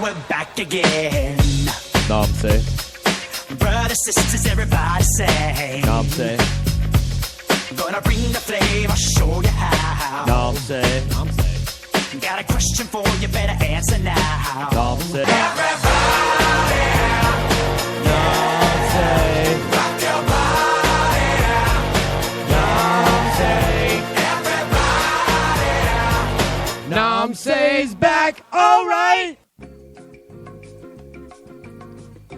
we're back again. Namse. Brothers, sisters, everybody say. Namse. Gonna bring the flame, I'll show you how. Namse. Namse. Got a question for you, better answer now. Namse. Everybody. Namse. Rock your body. Namse. Everybody. Namse's back, all right.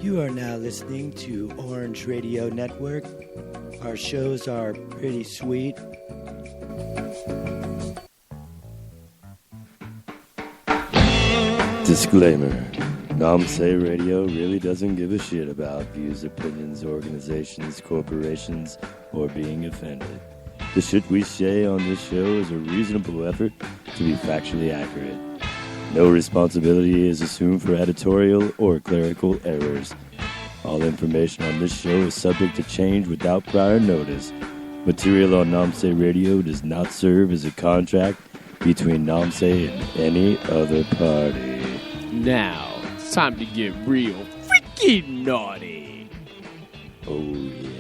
You are now listening to Orange Radio Network. Our shows are pretty sweet. Disclaimer. Namse Radio really doesn't give a shit about views, opinions, organizations, corporations, or being offended. The shit we say on this show is a reasonable effort to be factually accurate. No responsibility is assumed for editorial or clerical errors. All information on this show is subject to change without prior notice. Material on Namse Radio does not serve as a contract between Namse and any other party. Now, it's time to get real freaking naughty. Oh, yeah.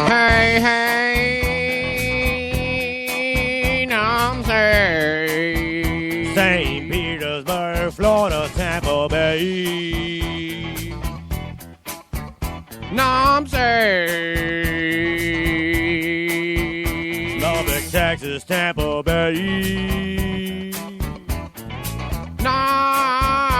Hey, Namse. St. Petersburg, Florida, Tampa Bay. Namse. Lubbock, Texas, Tampa Bay. Namse.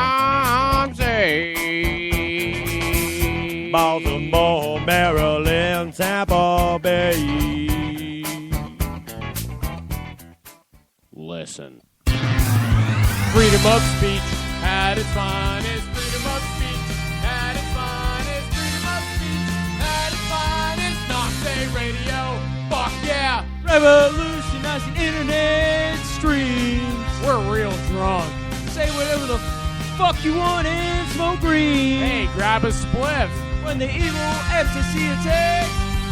Baltimore, Maryland, Tampa Bay. Listen. Freedom of speech at its finest. Freedom of speech at its finest. Freedom of speech at its finest. Namse Radio. Fuck yeah. Revolutionizing internet streams. We're real drunk. Say whatever the fuck you want and smoke green. Hey, grab a spliff. When the evil FCC attacks,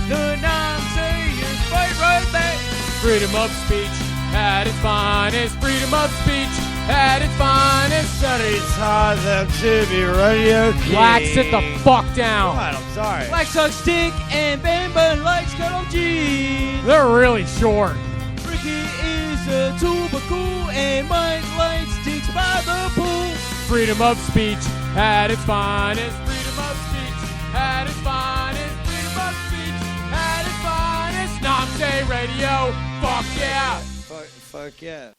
the non-sayers fight right back. Freedom of speech at its finest. Freedom of speech at its finest. Studies hard to be radio king. Black, sit the fuck down. What? I'm sorry. Black sucks dick and Ben Bun likes cuddle jeans. They're really short. Ricky is a tuba cool and Mike likes dicks by the pool. Freedom of speech at its finest. Freedom of speech at its finest. Freedom of speech at its finest. Namse Radio. Fuck yeah. Fuck yeah.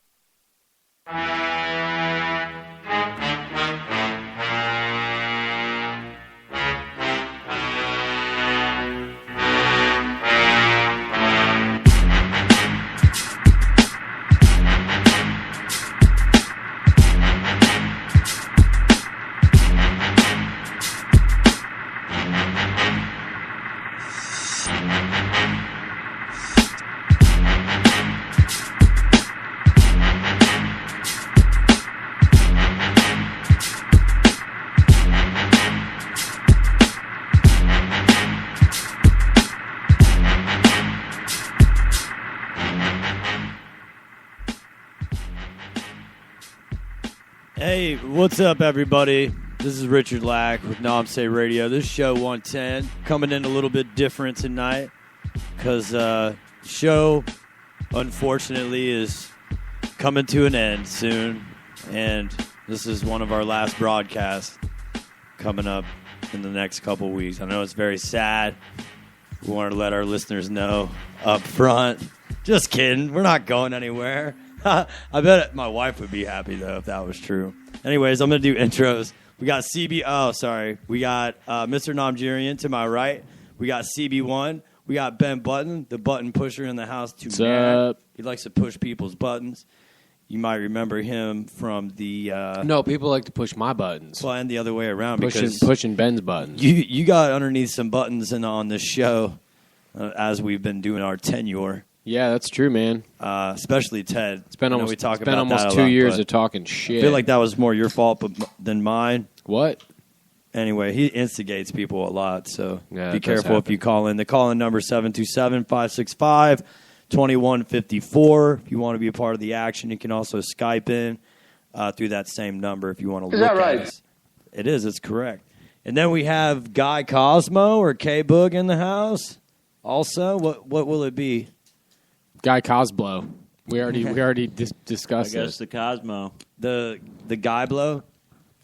Hey, what's up, everybody? This is Richard Lack with Namse Radio. This is show 110, coming in a little bit different tonight because show, unfortunately, is coming to an end soon, and this is one of our last broadcasts coming up in the next couple weeks. I know it's very sad. We wanted to let our listeners know up front. Just kidding. We're not going anywhere. I bet my wife would be happy, though, if that was true. Anyways, I'm going to do intros. We got CB. Oh, sorry. We got Mr. Namjirian to my right. We got CB1. We got Ben Button, the button pusher in the house. What's up? He likes to push people's buttons. You might remember him from the... no, people like to push my buttons. Well, and the other way around. Pushing Ben's buttons. You got underneath some buttons on this show as we've been doing our tenure. Yeah, that's true, man. Especially Ted. It's been almost 2 years of talking shit. I feel like that was more your fault than mine. What? Anyway, he instigates people a lot, so Yeah, be that does careful if you call in. The call-in number is 727-565-2154. If you want to be a part of the action, you can also Skype in through that same number if you want to look at us. It is. It's correct. And then we have Guy Cosmo or K-Boog in the house. Also, what will it be? Guy Cosblow. We already discussed I guess this. the Cosmo. The Guy Blow?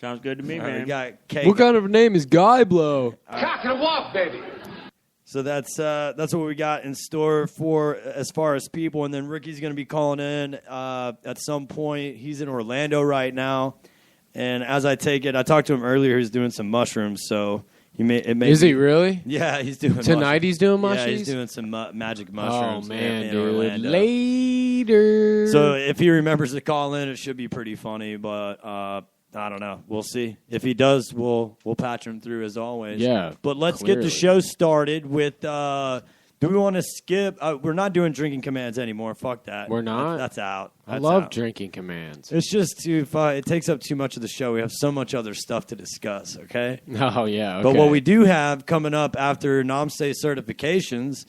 Sounds good to me, All right, we man. got K. What kind of name is Guy Blow? So that's what we got in store for as far as people. And then Ricky's going to be calling in at some point. He's in Orlando right now. And as I take it, I talked to him earlier. He's doing some mushrooms, so Is he really? Yeah, he's doing Tonight mushrooms. he's doing mushrooms? Yeah, he's doing some magic mushrooms. Oh, man, in dude. Orlando. Later. So if he remembers to call in, it should be pretty funny. But I don't know. We'll see. If he does, we'll patch him through as always. Yeah, But let's get clearly. the show started with. Do we want to skip? We're not doing drinking commands anymore. Fuck that. We're not? That's out. I That's love out. drinking commands. It's just too far. It takes up too much of the show. We have so much other stuff to discuss. Okay. Oh, yeah. Okay. But what we do have coming up after NAMSE certifications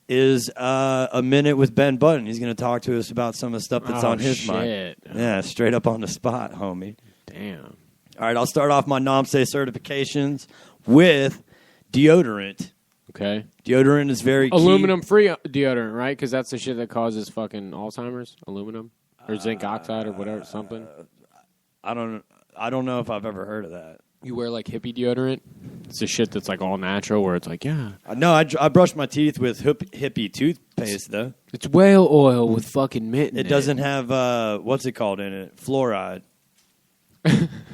is a minute with Ben Button. He's going to talk to us about some of the stuff that's on his mind. shit. Yeah, straight up on the spot, homie. Damn. All right, I'll start off my NAMSE certifications with deodorant. Okay. Deodorant is very key. Aluminum-free deodorant, right? Because that's the shit that causes fucking Alzheimer's. Aluminum or zinc oxide or whatever, something. I don't know if I've ever heard of that. You wear like hippie deodorant. It's the shit that's like all natural, where it's like, yeah, No, I brush my teeth with hippie toothpaste though. it's whale oil with fucking mint. In It doesn't have what's it called in it? Fluoride.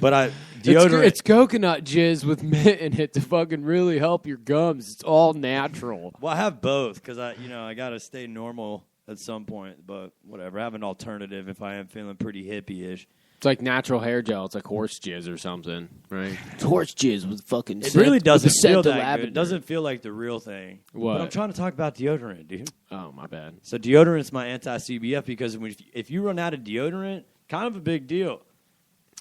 But It's, deodorant. it's coconut jizz with mint in it to fucking really help your gums. It's all natural. Well, I have both because I got to stay normal at some point. But whatever, I have an alternative if I am feeling pretty hippie-ish. It's like natural hair gel. It's like horse jizz or something, right? It's horse jizz with fucking. It really doesn't with the scent feel of that good. lavender. It doesn't feel like the real thing. What? But I'm trying to talk about deodorant, dude. Oh, my bad. So deodorant's my anti-CBF because if you run out of deodorant, kind of a big deal.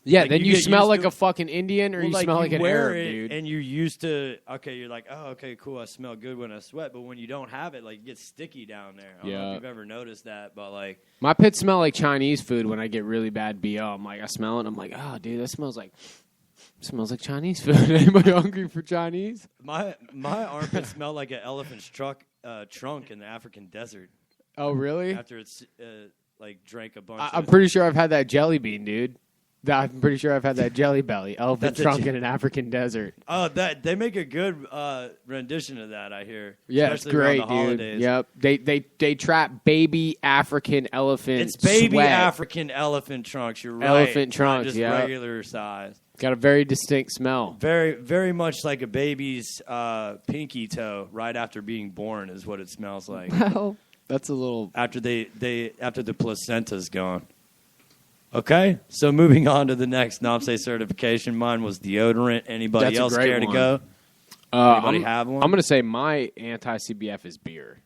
Yeah, Like, then you you get smell used like to- a fucking Indian, or Well, you smell like you an wear Arab, it dude. and you're used to, okay, you're like, oh, okay, cool, I smell good when I sweat. But when you don't have it, like, it gets sticky down there. I don't know Yeah. if you've ever noticed that, but like, My pits smell like Chinese food when I get really bad BO. I'm like, I smell it. I'm like, oh, dude, that smells like Chinese food. Anybody hungry for Chinese? my armpits smell like an elephant's trunk in the African desert Oh, really? after it's like drank a bunch. I'm of pretty sure I've had that jelly bean, dude. I'm pretty sure I've had that jelly belly. Elephant That's a trunk je- in an African desert. Oh, that they make a good rendition of that. I hear. Yeah, it's Especially around great, the dude. holidays. Yep. They trap baby African elephant. It's baby sweat. African elephant trunks. You're right. Elephant Not trunks, just yeah. regular size. Got a very distinct smell. Very, very much like a baby's pinky toe right after being born is what it smells like. Well, that's a little. after after the placenta's gone. Okay, so moving on to the next NAMSE certification. Mine was deodorant. Anybody That's a else great care to one. go? Anybody I'm, have one? I'm going to say my anti-CBF is beer.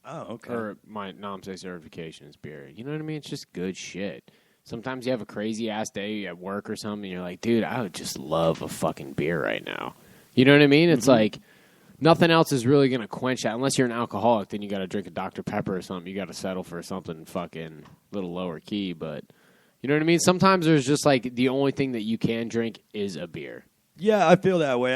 Oh, okay. Or my NAMSE certification is beer. You know what I mean? It's just good shit. Sometimes you have a crazy-ass day at work or something, and you're like, dude, I would just love a fucking beer right now. You know what I mean? It's like nothing else is really going to quench that. Unless you're an alcoholic, then you got to drink a Dr. Pepper or something. You got to settle for something fucking little lower key, but... You know what I mean? Sometimes there's just like the only thing that you can drink is a beer. Yeah, I feel that way.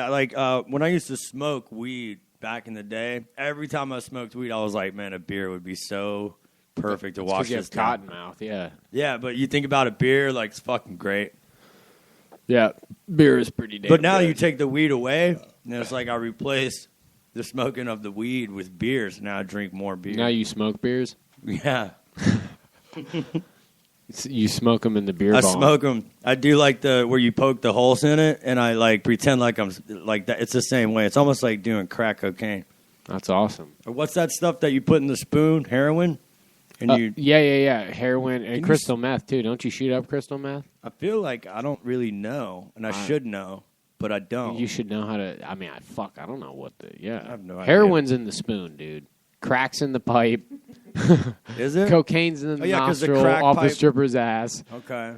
When I used to smoke weed back in the day, every time I smoked weed, I was like, man, a beer would be so perfect to wash you this have cotton mouth, yeah. Yeah, but you think about a beer, like, it's fucking great. Yeah, beer is pretty damn But now good. you take the weed away, and it's like I replace the smoking of the weed with beers. Now I drink more beer. Now you smoke beers? Yeah. You smoke them in the beer I bong. smoke them. I do like where you poke the holes in it, and I like pretend like I'm like that. It's the same way. It's almost like doing crack cocaine. That's awesome. Or what's that stuff that you put in the spoon? Heroin. And you, Yeah. Heroin and you crystal meth too. Don't you shoot up crystal meth? I feel like I don't really know, and I should know, but I don't. You should know how to. I mean, I don't know what the. Yeah, I have no idea. Heroin's in the spoon, dude. Cracks in the pipe. Is it? Cocaine's in the yeah, 'cause the nostril crack off the pipe- stripper's ass. Okay.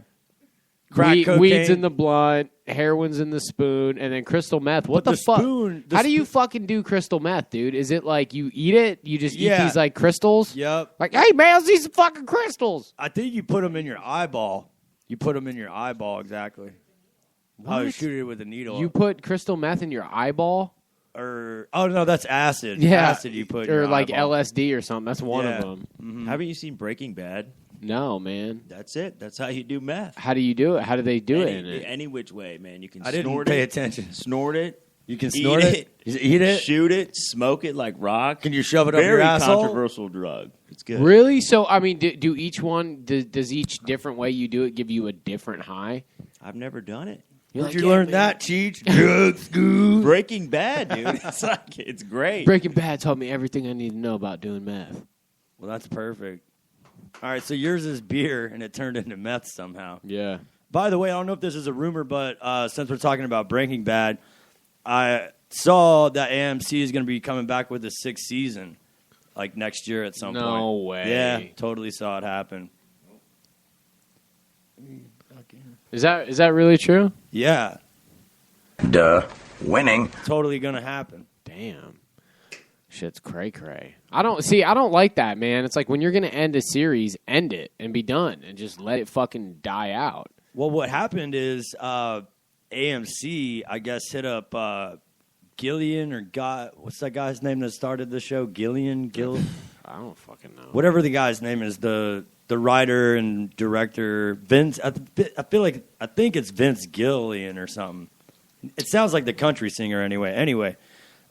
Crack cocaine. Weeds in the blunt. heroin's in the spoon, and then crystal meth. What But the the fuck? spoon- the How do you fucking do crystal meth, dude? Is it like you eat it? You just eat Yeah. these like crystals? Yep. Like, hey man, let's eat some fucking crystals. I think you put them in your eyeball. You put them in your eyeball, exactly. Oh, you What? shoot it with a needle. You put crystal meth in your eyeball? Oh no, that's acid. Yeah. Acid you put in or your like eyeball. LSD or something. That's one Yeah. of them. Mhm. Haven't you seen Breaking Bad? No, man. That's it. That's how you do meth. How do you do it? How do they do it in it? Any which way, man. You can I didn't snort pay it, attention. snort it, You can eat snort it. You eat it. shoot it, smoke it like rock. Can you shove it up Very your asshole? controversial drug. It's good. Really? So, I mean, do each one, does each different way you do it give you a different high? I've never done it. Where'd you learn that, Cheech? Drug school. Breaking Bad, dude. It's great. Breaking Bad taught me everything I need to know about doing meth. Well, that's perfect. All right, so yours is beer, and it turned into meth somehow. Yeah. By the way, I don't know if this is a rumor, but since we're talking about Breaking Bad, I saw that AMC is going to be coming back with a 6th season, like next year at some point. No way. Yeah, totally saw it happen. Is that really true? Yeah, Duh. Winning. totally going to happen. Damn. Shit's cray-cray. I don't like that, man. It's like when you're going to end a series, end it and be done and just let it fucking die out. Well, what happened is AMC, I guess, hit up Gillian or what's that guy's name that started the show? Gillian? I don't fucking know. Whatever the guy's name is, the writer and director, Vince. I think it's Vince Gillian or something. It sounds like the country singer anyway. Anyway,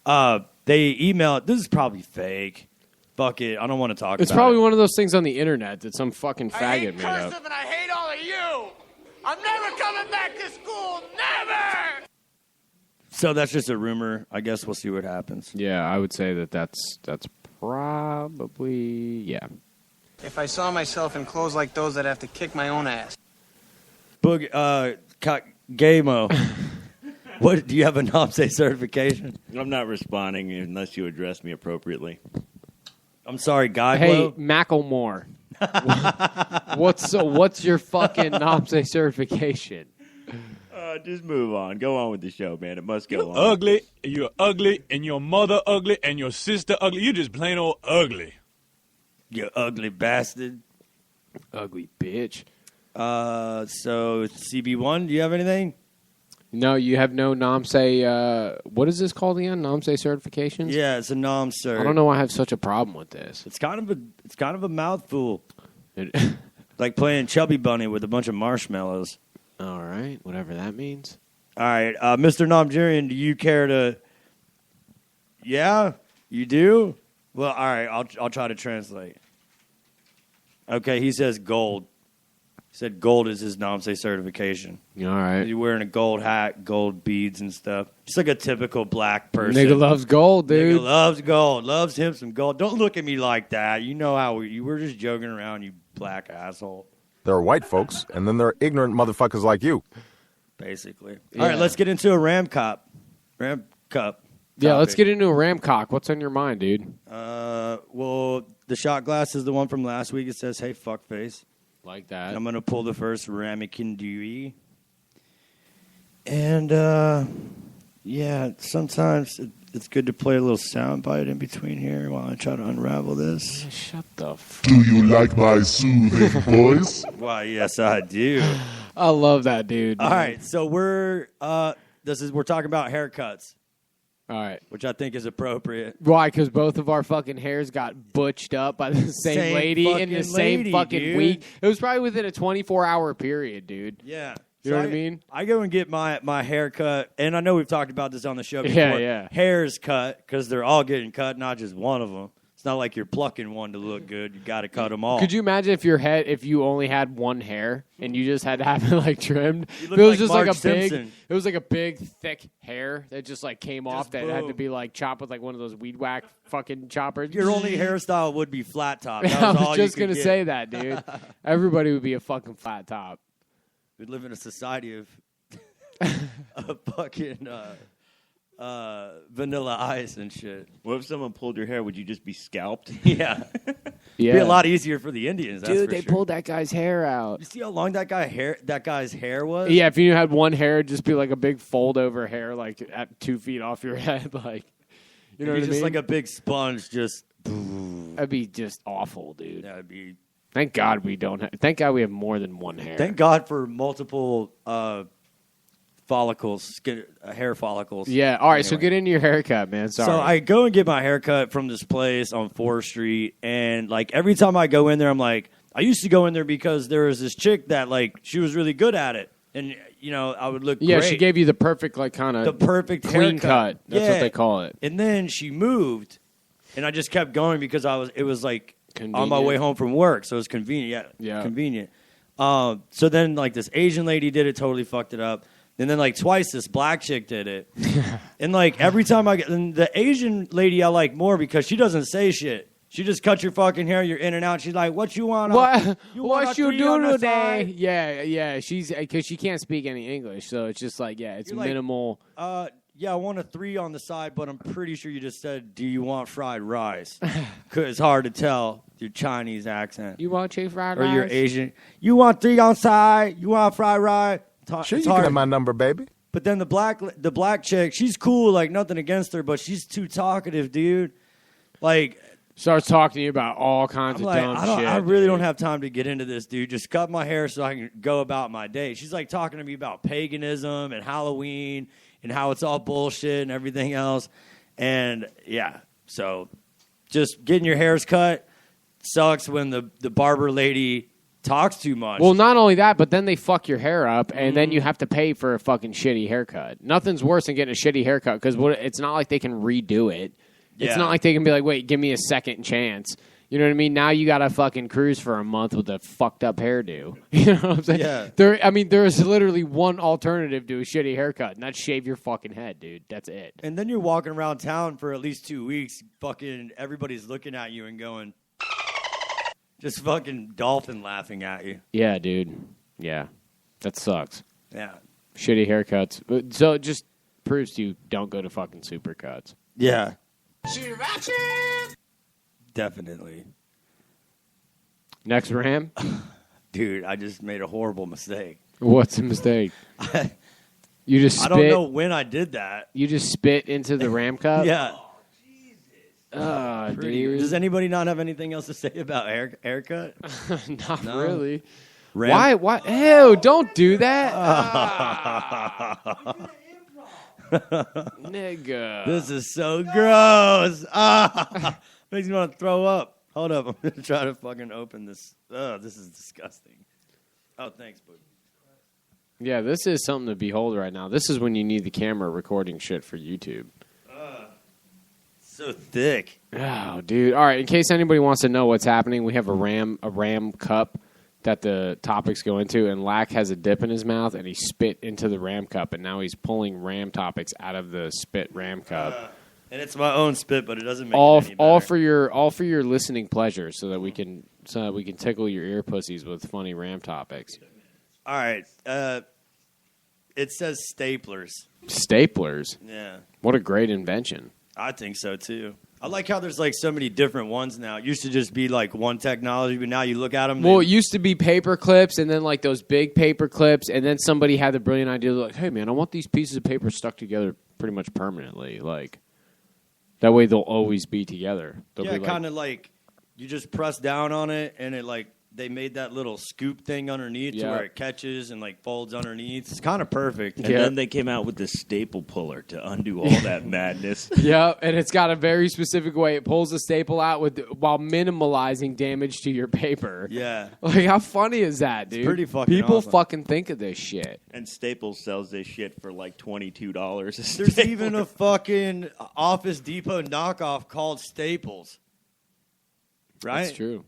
they emailed. This is probably fake. Fuck it. I don't want to talk It's about probably it. one of those things on the internet that some fucking faggot made up. and I hate all of you. I'm never coming back to school. Never. So that's just a rumor. I guess we'll see what happens. Yeah, I would say that's probably, yeah. If I saw myself in clothes like those, I'd have to kick my own ass. Gamo. What do you have a NOMSE certification? I'm not responding unless you address me appropriately. I'm sorry, Guy. Hey, Macklemore. What's your fucking NOMSE certification? Just move on. Go on with the show, man. It must go on. Ugly, you're ugly, and your mother ugly, and your sister ugly. You're just plain old ugly. You ugly bastard. Ugly bitch. So CB1, do you have anything? No, you have no NOMSE, what is this called again? NOMSE certifications? Yeah, it's a NOMSE. I don't know why I have such a problem with this. It's kind of a mouthful. Like playing Chubby Bunny with a bunch of marshmallows. All right, whatever that means. All right, Mr. Nomjurian, do you care to? Yeah, you do. Well, all right, I'll try to translate. Okay, he says gold. He said gold is his NOMSE certification. All right. He's wearing a gold hat, gold beads and stuff. Just like a typical black person. Nigga loves gold, dude. Nigga loves gold. Loves him some gold. Don't look at me like that. You know how you were just joking around, you black asshole. There are white folks, and then there are ignorant motherfuckers like you. Basically. Yeah. All right, let's get into a Ram Cup. Yeah, let's get into a ram cock. What's on your mind, dude? Well, the shot glass is the one from last week. It says, hey, fuckface. Like that. I'm going to pull the first ramekin Dewey. And, yeah, sometimes it's good to play a little sound bite in between here while I try to unravel this. Shut the fuck. Do you like my soothing voice? Why, yes, I do. I love that, dude. All right, so we're talking about haircuts, All right. which I think is appropriate. Why? Because both of our fucking hairs got butched up by the same Same lady in the fucking same lady, fucking dude. week. It was probably within a 24-hour period, dude. Yeah. You know what I mean? I go and get my hair cut, and I know we've talked about this on the show before. Yeah. Hairs cut, because they're all getting cut, not just one of them. It's not like you're plucking one to look good. You got to cut them all. Could you imagine if you only had one hair and you just had to have it like trimmed? You It look was like just Marge like a Simpson. it was like a big thick hair that just like came off that had to boom. be like chopped with like one of those weed whack fucking choppers. Your only hairstyle would be flat top. That I was all was you just could gonna get. say that, dude. Everybody would be a fucking flat top. We live in a society of fucking vanilla ice and shit. What if someone pulled your hair? Would you just be scalped? Yeah. Yeah. It'd be a lot easier for the Indians. That's Dude, for they sure. pulled that guy's hair out. You see how long that guy's hair was? Yeah, if you had one hair, it'd just be like a big fold over hair, like at 2 feet off your head, like you know what I mean? Just like a big sponge, just. That'd be just awful, dude. That'd be. Thank God we don't. Thank God we have more than one hair. Thank God for multiple follicles, hair follicles. Yeah. All right. Anyway. So get into your haircut, man. Sorry. So I go and get my haircut from this place on 4th Street, and like every time I go in there, I'm like, I used to go in there because there was this chick that like she was really good at it, and you know I would look. Yeah, great. she gave you the perfect like kind of the perfect clean haircut. cut. That's what they call it. And then she moved, and I just kept going because it was like on my Convenient. way home from work, so it was convenient. Yeah. Convenient. So then like this Asian lady did it, totally fucked it up. And then like twice this black chick did it. And like every time and the Asian lady I like more because she doesn't say shit. She just cuts your fucking hair, you're in and out. She's like, "What you want? What want a you three do on the today?" side?" Yeah. She's because she can't speak any English, so it's just like it's You're like, minimal. Yeah, I want a 3 on the side, but I'm pretty sure you just said, "Do you want fried rice?" Because it's hard to tell your Chinese accent. You want chicken fried or rice? you're Asian. You want 3 on side? You want fried rice? Sure, It's you can hard. have my number, baby. But then the black chick, she's cool, like nothing against her, but she's too talkative, dude. Like starts talking to you about all kinds I'm of like, dumb shit. I really don't have time to get into this, dude. Just cut my hair so I can go about my day. She's like talking to me about paganism and Halloween and how it's all bullshit and everything else. And yeah, so just getting your hairs cut sucks when the barber lady talks too much. Well, not only that, but then they fuck your hair up, and then you have to pay for a fucking shitty haircut. Nothing's worse than getting a shitty haircut because it's not like they can redo it. It's Yeah. not like they can be like, wait, give me a second chance. You know what I mean? Now you got to fucking cruise for a month with a fucked up hairdo. You know what I'm saying? Yeah. There is literally one alternative to a shitty haircut, and that's shave your fucking head, dude. That's it. And then you're walking around town for at least 2 weeks, fucking everybody's looking at you and going, just fucking dolphin laughing at you. Yeah, dude. Yeah. That sucks. Yeah. Shitty haircuts. So it just proves to you don't go to fucking Supercuts. Yeah. Definitely. Next Ram? Dude, I just made a horrible mistake. What's a mistake? You just spit? I don't know when I did that. You just spit into the Ram cup? Yeah. Oh, Pretty. dude. Does anybody not have anything else to say about haircut? Not No? really. Ram- Why? Ew, don't do that. Nigga. This is so gross. Makes me want to throw up. Hold up. I'm going to try to fucking open this. This is disgusting. Oh, thanks, bud. Yeah, this is something to behold right now. This is when you need the camera recording shit for YouTube. So thick. Oh, dude. All right, in case anybody wants to know what's happening, we have a ram cup that the topics go into, and Lack has a dip in his mouth, and he spit into the Ram cup, and now he's pulling Ram topics out of the spit Ram cup. And it's my own spit, but it doesn't make all it any better. all for your listening pleasure, so that we can tickle your ear pussies with funny Ram topics. All right. It says staplers. Staplers. Yeah. What a great invention. I think so, too. I like how there's like so many different ones now. It used to just be like one technology, but now you look at them. Well, it used to be paper clips, and then like those big paper clips, and then somebody had the brilliant idea, like, "Hey, man, I want these pieces of paper stuck together pretty much permanently. Like that way, they'll always be together." They'll yeah, be kind of like you just press down on it, and it like they made that little scoop thing underneath to Yeah. where it catches and like folds underneath. It's kind of perfect. And then they came out with the staple puller to undo all that madness. Yeah, and it's got a very specific way it pulls the staple out while minimalizing damage to your paper. Yeah. Like how funny is that, dude? It's pretty fucking People awesome. fucking think of this shit. And Staples sells this shit for like $22. There's even a fucking Office Depot knockoff called Staples. Right? That's true.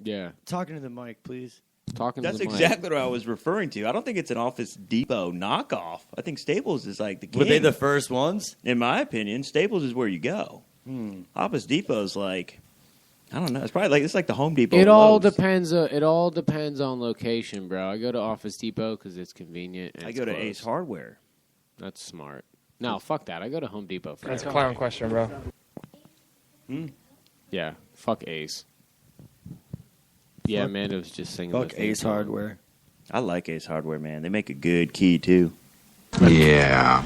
Yeah. Talking to the mic, please. Talking That's to the mic. exactly what I was referring to. I don't think it's an Office Depot knockoff. I think Staples is like the king. Were they the first ones? In my opinion, Staples is where you go. Office Depot's like, I don't know. It's probably like it's like the Home Depot. It of all Lowe's. depends. It all depends on location, bro. I go to Office Depot because it's convenient. And I it's go to close. Ace Hardware. That's smart. No, fuck that. I go to Home Depot. That's a clown question, bro. Yeah, fuck Ace. Yeah, Amanda was just singing. Fuck the theme Ace song. Hardware. I like Ace Hardware, man. They make a good key too. Yeah.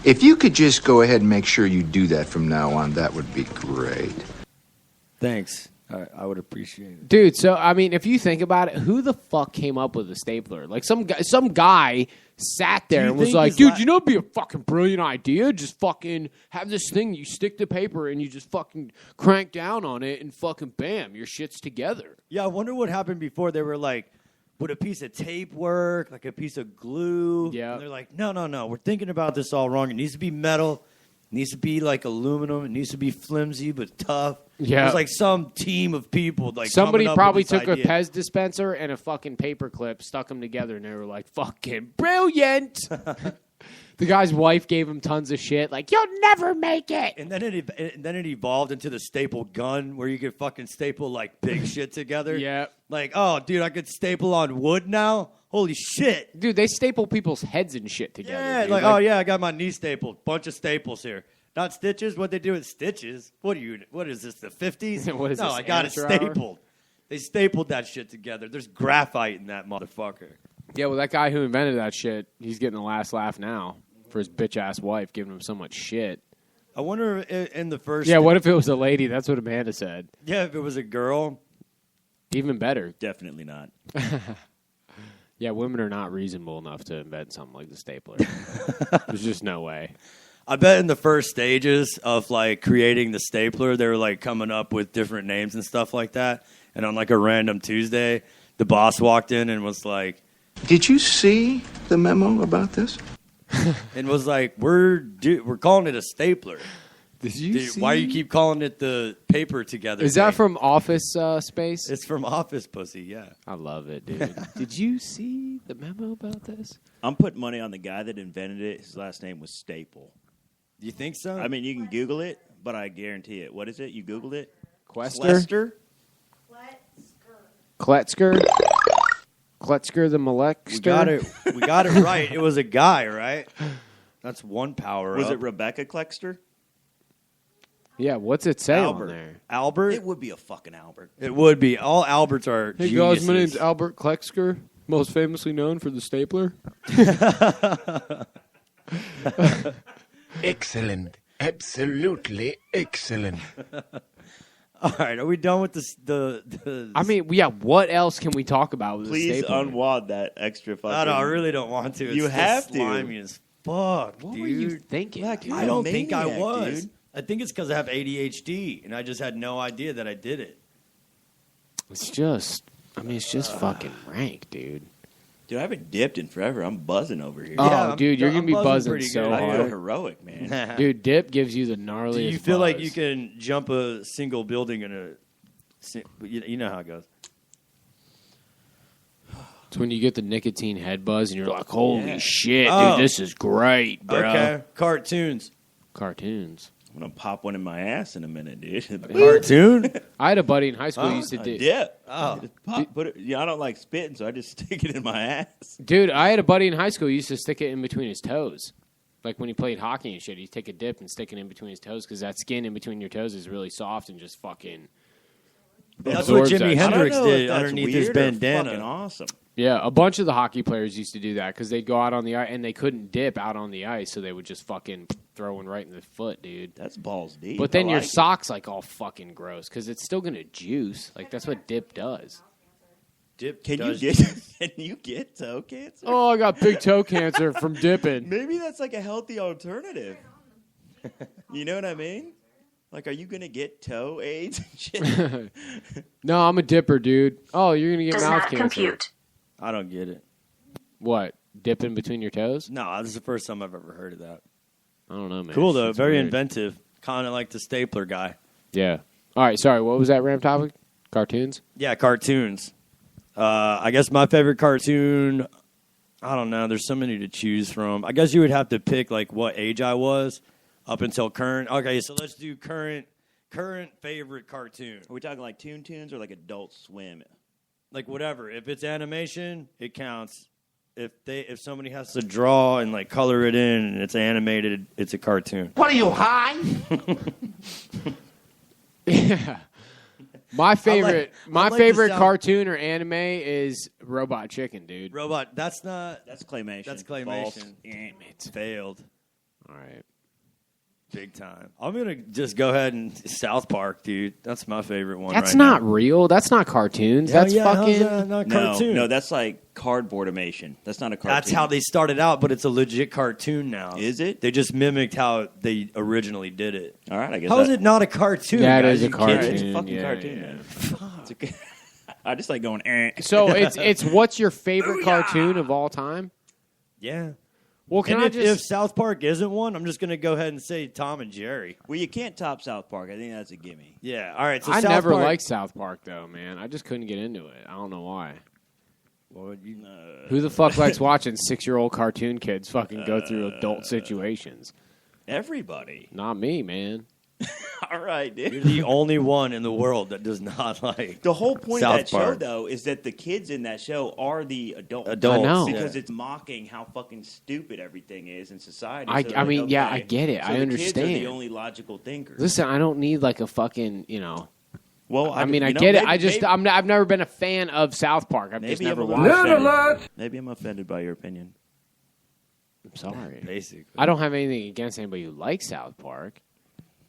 If you could just go ahead and make sure you do that from now on, that would be great. Thanks. I would appreciate it. Dude, so, I mean, if you think about it, who the fuck came up with a stapler? Like, some guy sat there and was like, dude, you know it'd be a fucking brilliant idea? Just fucking have this thing, you stick the paper and you just fucking crank down on it and fucking bam, your shit's together. Yeah, I wonder what happened before. They were like, would a piece of tape work? Like a piece of glue? Yeah. And they're like, no. We're thinking about this all wrong. It needs to be metal. It needs to be like aluminum. It needs to be flimsy but tough. Yeah. There's like some team of people like Somebody coming up probably with this took idea. a Pez dispenser and a fucking paper clip, stuck them together, and they were like, fucking brilliant. The guy's wife gave him tons of shit, like, you'll never make it. And then it evolved into the staple gun where you could fucking staple like big shit together. Yeah. Like, oh, dude, I could staple on wood now? Holy shit. Dude, they staple people's heads and shit together. Yeah, dude. like, oh, yeah, I got my knee stapled. Bunch of staples here. Not stitches? What they do with stitches? What is this, the 50s? What is no, this, I got it amateur hour? stapled. They stapled that shit together. There's graphite in that motherfucker. Yeah, well, that guy who invented that shit, he's getting the last laugh now for his bitch-ass wife giving him so much shit. I wonder in the first... Yeah, what if it was a lady? That's what Amanda said. Yeah, if it was a girl... Even better. Definitely not. Yeah, women are not reasonable enough to invent something like the stapler. There's just no way. I bet in the first stages of like creating the stapler, they were like coming up with different names and stuff like that. And on like a random Tuesday, the boss walked in and was like, Did you see the memo about this? and was like, we're calling it a stapler. Did you see? Why do you keep calling it the paper together? Is that from Office Space? It's from Office Pussy, yeah. I love it, dude. Did you see the memo about this? I'm putting money on the guy that invented it. His last name was Staple. You think so? I mean, you can Google it, but I guarantee it. What is it? You Googled it? Quester? Kletzker? Kletzker the Molexter? We got it right. It was a guy, right? That's one power Was up. it Rebecca Klexter? Yeah, what's it say Albert. on there? Albert? It would be a fucking Albert. It would be. All Alberts are Hey geniuses. guys, my name's Albert Kletzker, most famously known for the stapler. Excellent. Absolutely excellent. All right, are we done with the I mean, yeah, what else can we talk about with the Please stapler? unwad that extra fucking... No, I really don't want to. It's You just have to. slimy as fuck, What dude. were you thinking? Like, I don't think I maniac, was. dude. I think it's because I have ADHD, and I just had no idea that I did it. It's just fucking rank, dude. Dude, I haven't dipped in forever. I'm buzzing over here. Oh, dude, you're going to be buzzing pretty so good. I feel hard. heroic, man. Dude, dip gives you the Do gnarliest you feel like buzz. you can jump a single building in a... You know how it goes. It's when you get the nicotine head buzz and you're like, holy shit, Oh. dude, this is great, bro. Okay, cartoons. I'm going to pop one in my ass in a minute, dude. Cartoon? I had a buddy in high school who used to do... Dip. Oh. Just put it, I don't like spitting, so I just stick it in my ass. Dude, I had a buddy in high school who used to stick it in between his toes. Like when he played hockey and shit, he'd take a dip and stick it in between his toes because that skin in between your toes is really soft and just fucking... That's what absorbs Jimi that shit. Hendrix I don't know if did that's underneath his weird or bandana. fucking awesome. Yeah, a bunch of the hockey players used to do that because they'd go out on the ice and they couldn't dip out on the ice, so they would just fucking throw one right in the foot, dude. That's balls deep. But then I your like it. sock's like all fucking gross because it's still gonna juice. Like that's what dip does. Dip Can does- you get toe cancer? Oh, I got big toe cancer from dipping. Maybe that's like a healthy alternative. You know what I mean? Like, are you gonna get toe AIDS and shit? No, I'm a dipper, dude. Oh, you're gonna get Does mouth not cancer. compute. I don't get it. What? Dipping between your toes? No, this is the first time I've ever heard of that. I don't know, man. Cool, though. It's Very weird. inventive. Kind of like the stapler guy. Yeah. All right. Sorry. What was that RAM topic? Cartoons. Yeah, cartoons. I guess my favorite cartoon, I don't know. There's so many to choose from. I guess you would have to pick, like, what age I was up until current. Okay, so let's do current favorite cartoon. Are we talking like Toon Tunes or like Adult Swim? Like, whatever. If it's animation, it counts. If somebody has to draw and, like, color it in and it's animated, it's a cartoon. What are you, high? Yeah. My favorite the sound- cartoon or anime is Robot Chicken, dude. Robot. That's claymation. That's claymation. Damn it. Failed. All right. Big time. I'm going to just go ahead and South Park, dude. That's my favorite one. That's right not now. real. That's not cartoons. Yeah, That's yeah, how's fucking. that not cartoon? No, that's like cardboardimation. That's not a cartoon. That's how they started out, but it's a legit cartoon now. Is it? They just mimicked how they originally did it. All right, I guess. How is it not a cartoon? That guys? is a You cartoon. kidding? It's a fucking Yeah, cartoon, yeah. man. It's okay. I just like going. So it's what's your favorite cartoon of all time? Yeah. Well, can And I if just? South Park isn't one, I'm just going to go ahead and say Tom and Jerry. Well, you can't top South Park. I think that's a gimme. Yeah. All right. So I South never Park, liked South Park though, man. I just couldn't get into it. I don't know why. Well, Who the fuck likes watching 6-year-old cartoon kids fucking go through adult situations? Everybody. Not me, man. All right, dude. You're the only one in the world that does not like The whole point South of that show, Park. though, is that the kids in that show are the adults. Adults, I know. Because yeah. it's mocking how fucking stupid everything is in society. I- So I like, mean, yeah, okay. I get it. So I the understand. Kids are the only logical thinkers. Listen, I don't need like a fucking, you know. Well, I mean, I you know, get it. maybe- I just, maybe- I've never been a fan of South Park. I've just Maybe never I'm watched it. offended. Maybe I'm offended by your opinion. I'm sorry. basically. I don't have anything against anybody who likes South Park.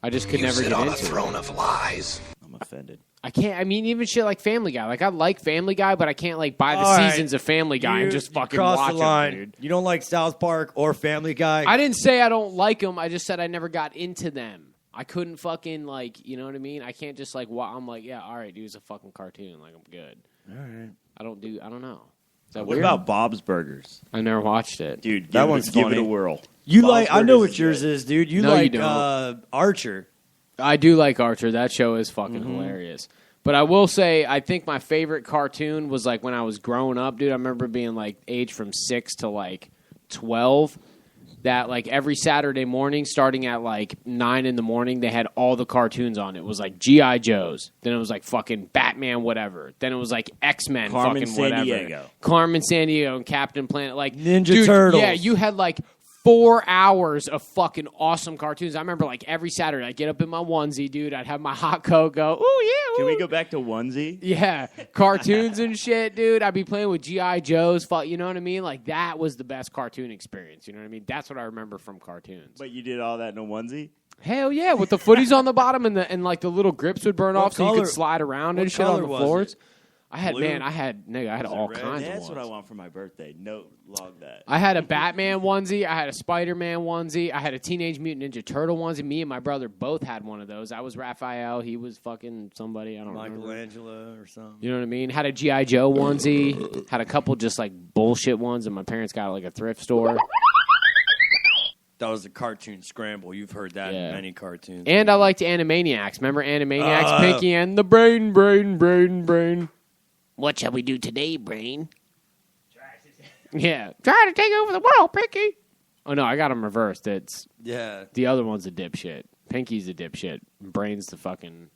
I just could never get into it. of lies. I'm offended. I can't. I mean, even shit like Family Guy. Like I like Family Guy, but I can't like buy the All right. seasons of Family Guy and You- just you fucking crossed watch the line. them, dude. You don't like South Park or Family Guy? I didn't say I don't like them. I just said I never got into them. I couldn't fucking like, you know what I mean? I can't just like. I'm like, yeah, all right, dude, it's a fucking cartoon. Like I'm good. All right. I don't know. Is that What weird? about Bob's Burgers? I never watched it. Dude, That give one's it, give funny. it a whirl. You Bob's like? I know Burgers what yours good. is, dude. You No, you like don't. Archer. I do like Archer. That show is fucking hilarious. But I will say, I think my favorite cartoon was like when I was growing up, dude. I remember being like age from 6 to like 12. That like every Saturday morning, starting at like 9 in the morning, they had all the cartoons on. It was like G.I. Joe's. Then it was like fucking Batman, whatever. Then it was like X-Men, Carmen fucking whatever. Sandiego. Carmen Sandiego and Captain Planet. Like Ninja dude, Turtles. Yeah, you had like 4 hours of fucking awesome cartoons. I remember like every Saturday I'd get up in my onesie, dude. I'd have my hot cocoa. Ooh, yeah. Can ooh. we go back to onesie? Yeah, cartoons and shit, dude. I'd be playing with G.I. Joe's. You know what I mean? Like, that was the best cartoon experience. You know what I mean? That's what I remember from cartoons. But you did all that in a onesie? Hell yeah, with the footies on the bottom and like the little grips would burn What off so you color- could slide around what and shit on color the was floors. it? I had, Blue? man, I had all red? kinds That's of what I ones. want for my birthday. No, log that. I had a Batman onesie. I had a Spider-Man onesie. I had a Teenage Mutant Ninja Turtle onesie. Me and my brother both had one of those. I was Raphael. He was fucking somebody. I don't remember. Michelangelo or something. You know what I mean? Had a G.I. Joe onesie. Had a couple just like bullshit ones, and my parents got like a thrift store. That was the cartoon scramble. You've heard that Yeah. in many cartoons. And I liked Animaniacs. Remember Animaniacs? Pinky and the Brain. What shall we do today, Brain? Yeah. Try to take over the world, Pinky. Oh, no, I got them reversed. It's Yeah. the other one's a dipshit. Pinky's a dipshit. Brain's the fucking...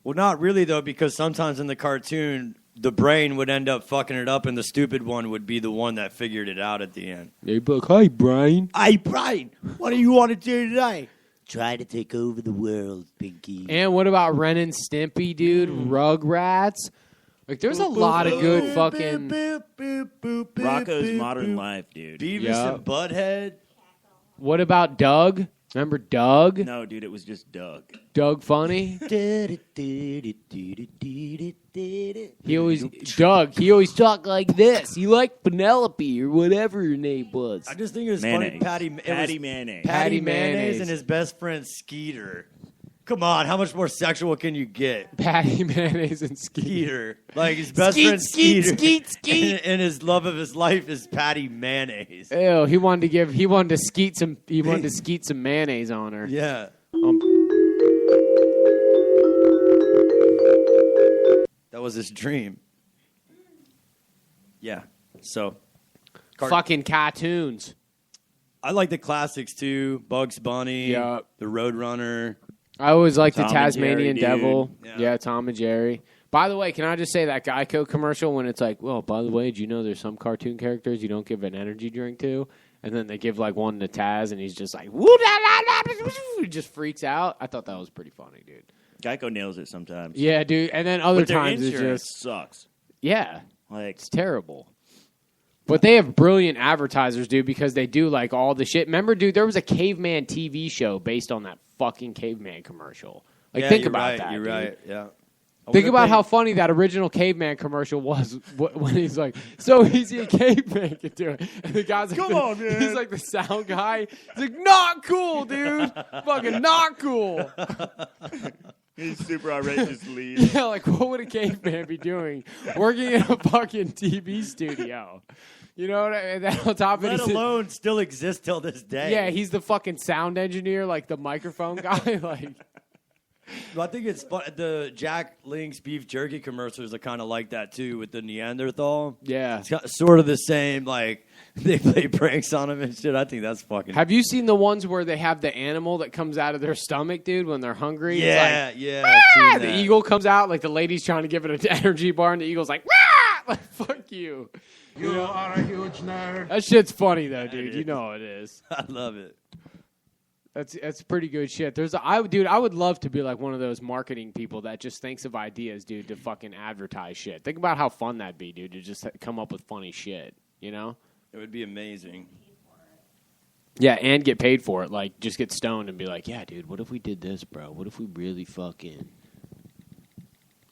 Well, not really, though, because sometimes in the cartoon, the brain would end up fucking it up, and the stupid one would be the one that figured it out at the end. They be like, hi, Brain. Hey, Brian, what do you want to do today? Try to take over the world, Pinky. And what about Ren and Stimpy, dude? Rugrats. Like, there's a lot of good fucking... Rocco's Modern Life, dude. Beavis Yeah. and Butthead. What about Doug? Remember Doug? No, dude, it was just Doug. Doug Funny? He always talked like this. He liked Penelope or whatever her name was. I just think it was Mayonnaise. funny. Patty Mayonnaise. Patty Patty Mayonnaise Mayonnaise. and his best friend Skeeter. Come on, how much more sexual can you get? Patty Mayonnaise and Skeet. Skeeter. Like his best Skeet, friend Skeet, Skeeter. Skeet. And his love of his life is Patty Mayonnaise. Ew, he wanted to skeet some mayonnaise on her. Yeah. That was his dream. Yeah. So Fucking cartoons. I like the classics too. Bugs Bunny, Yeah. the Roadrunner. I always like the Tom and Jerry, Tasmanian dude. Devil. Yeah. Yeah, Tom and Jerry. By the way, can I just say that Geico commercial when it's like, well, by the way, did you know there's some cartoon characters you don't give an energy drink to? And then they give like one to Taz and he's just like, woo, da, da, da, he just freaks out. I thought that was pretty funny, dude. Geico nails it sometimes. Yeah, dude. And then other But their times it insurance just sucks. Yeah. Like it's terrible. But they have brilliant advertisers, dude, because they do like all the shit. Remember, dude, there was a caveman TV show based on that fucking caveman commercial. Like, Yeah, think you're about right, that. You're dude. right. Yeah. Think about how funny that original caveman commercial was when he's like, so easy a caveman can do it. And the guy's like, Come on, man. He's like the sound guy. He's like, not cool, dude. Fucking not cool. He's super outrageous lead. Yeah, like what would a caveman be doing working in a fucking TV studio? You know what I mean? And then on top of it, Let alone still exist till this day. yeah, he's the fucking sound engineer, like the microphone guy. Like, Well, I think it's fun. The Jack Link's beef jerky commercials are kind of like that too with the Neanderthal. yeah. It's got sort of the same. Like they play pranks on him and shit. I think that's fucking. Have you seen the ones where they have the animal that comes out of their stomach, dude, when they're hungry? Yeah, It's like, yeah. I've seen "Ah!" The that. eagle comes out, like the lady's trying to give it an energy bar, and the eagle's like, "Rah!" Like, fuck you. You are a huge nerd. That shit's funny though, dude. You know it is. I love it. That's pretty good shit. I would love to be like one of those marketing people that just thinks of ideas, dude, to fucking advertise shit. Think about how fun that'd be, dude, to just come up with funny shit, you know? It would be amazing. Yeah, and get paid for it. Like, just get stoned and be like, yeah, dude, what if we did this, bro? What if we really fucking...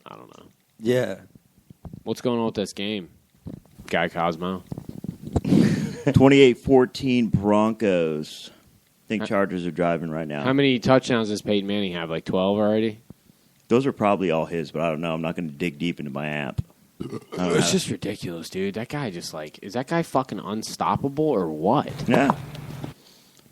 I don't know. Yeah. What's going on with this game, Guy Cosmo? 28-14 Broncos. I think Chargers are driving right now. How many touchdowns does Peyton Manning have? Like 12 already? Those are probably all his, but I don't know. I'm not going to dig deep into my app. It's just ridiculous, dude. That guy just like... Is that guy fucking unstoppable or what? Yeah.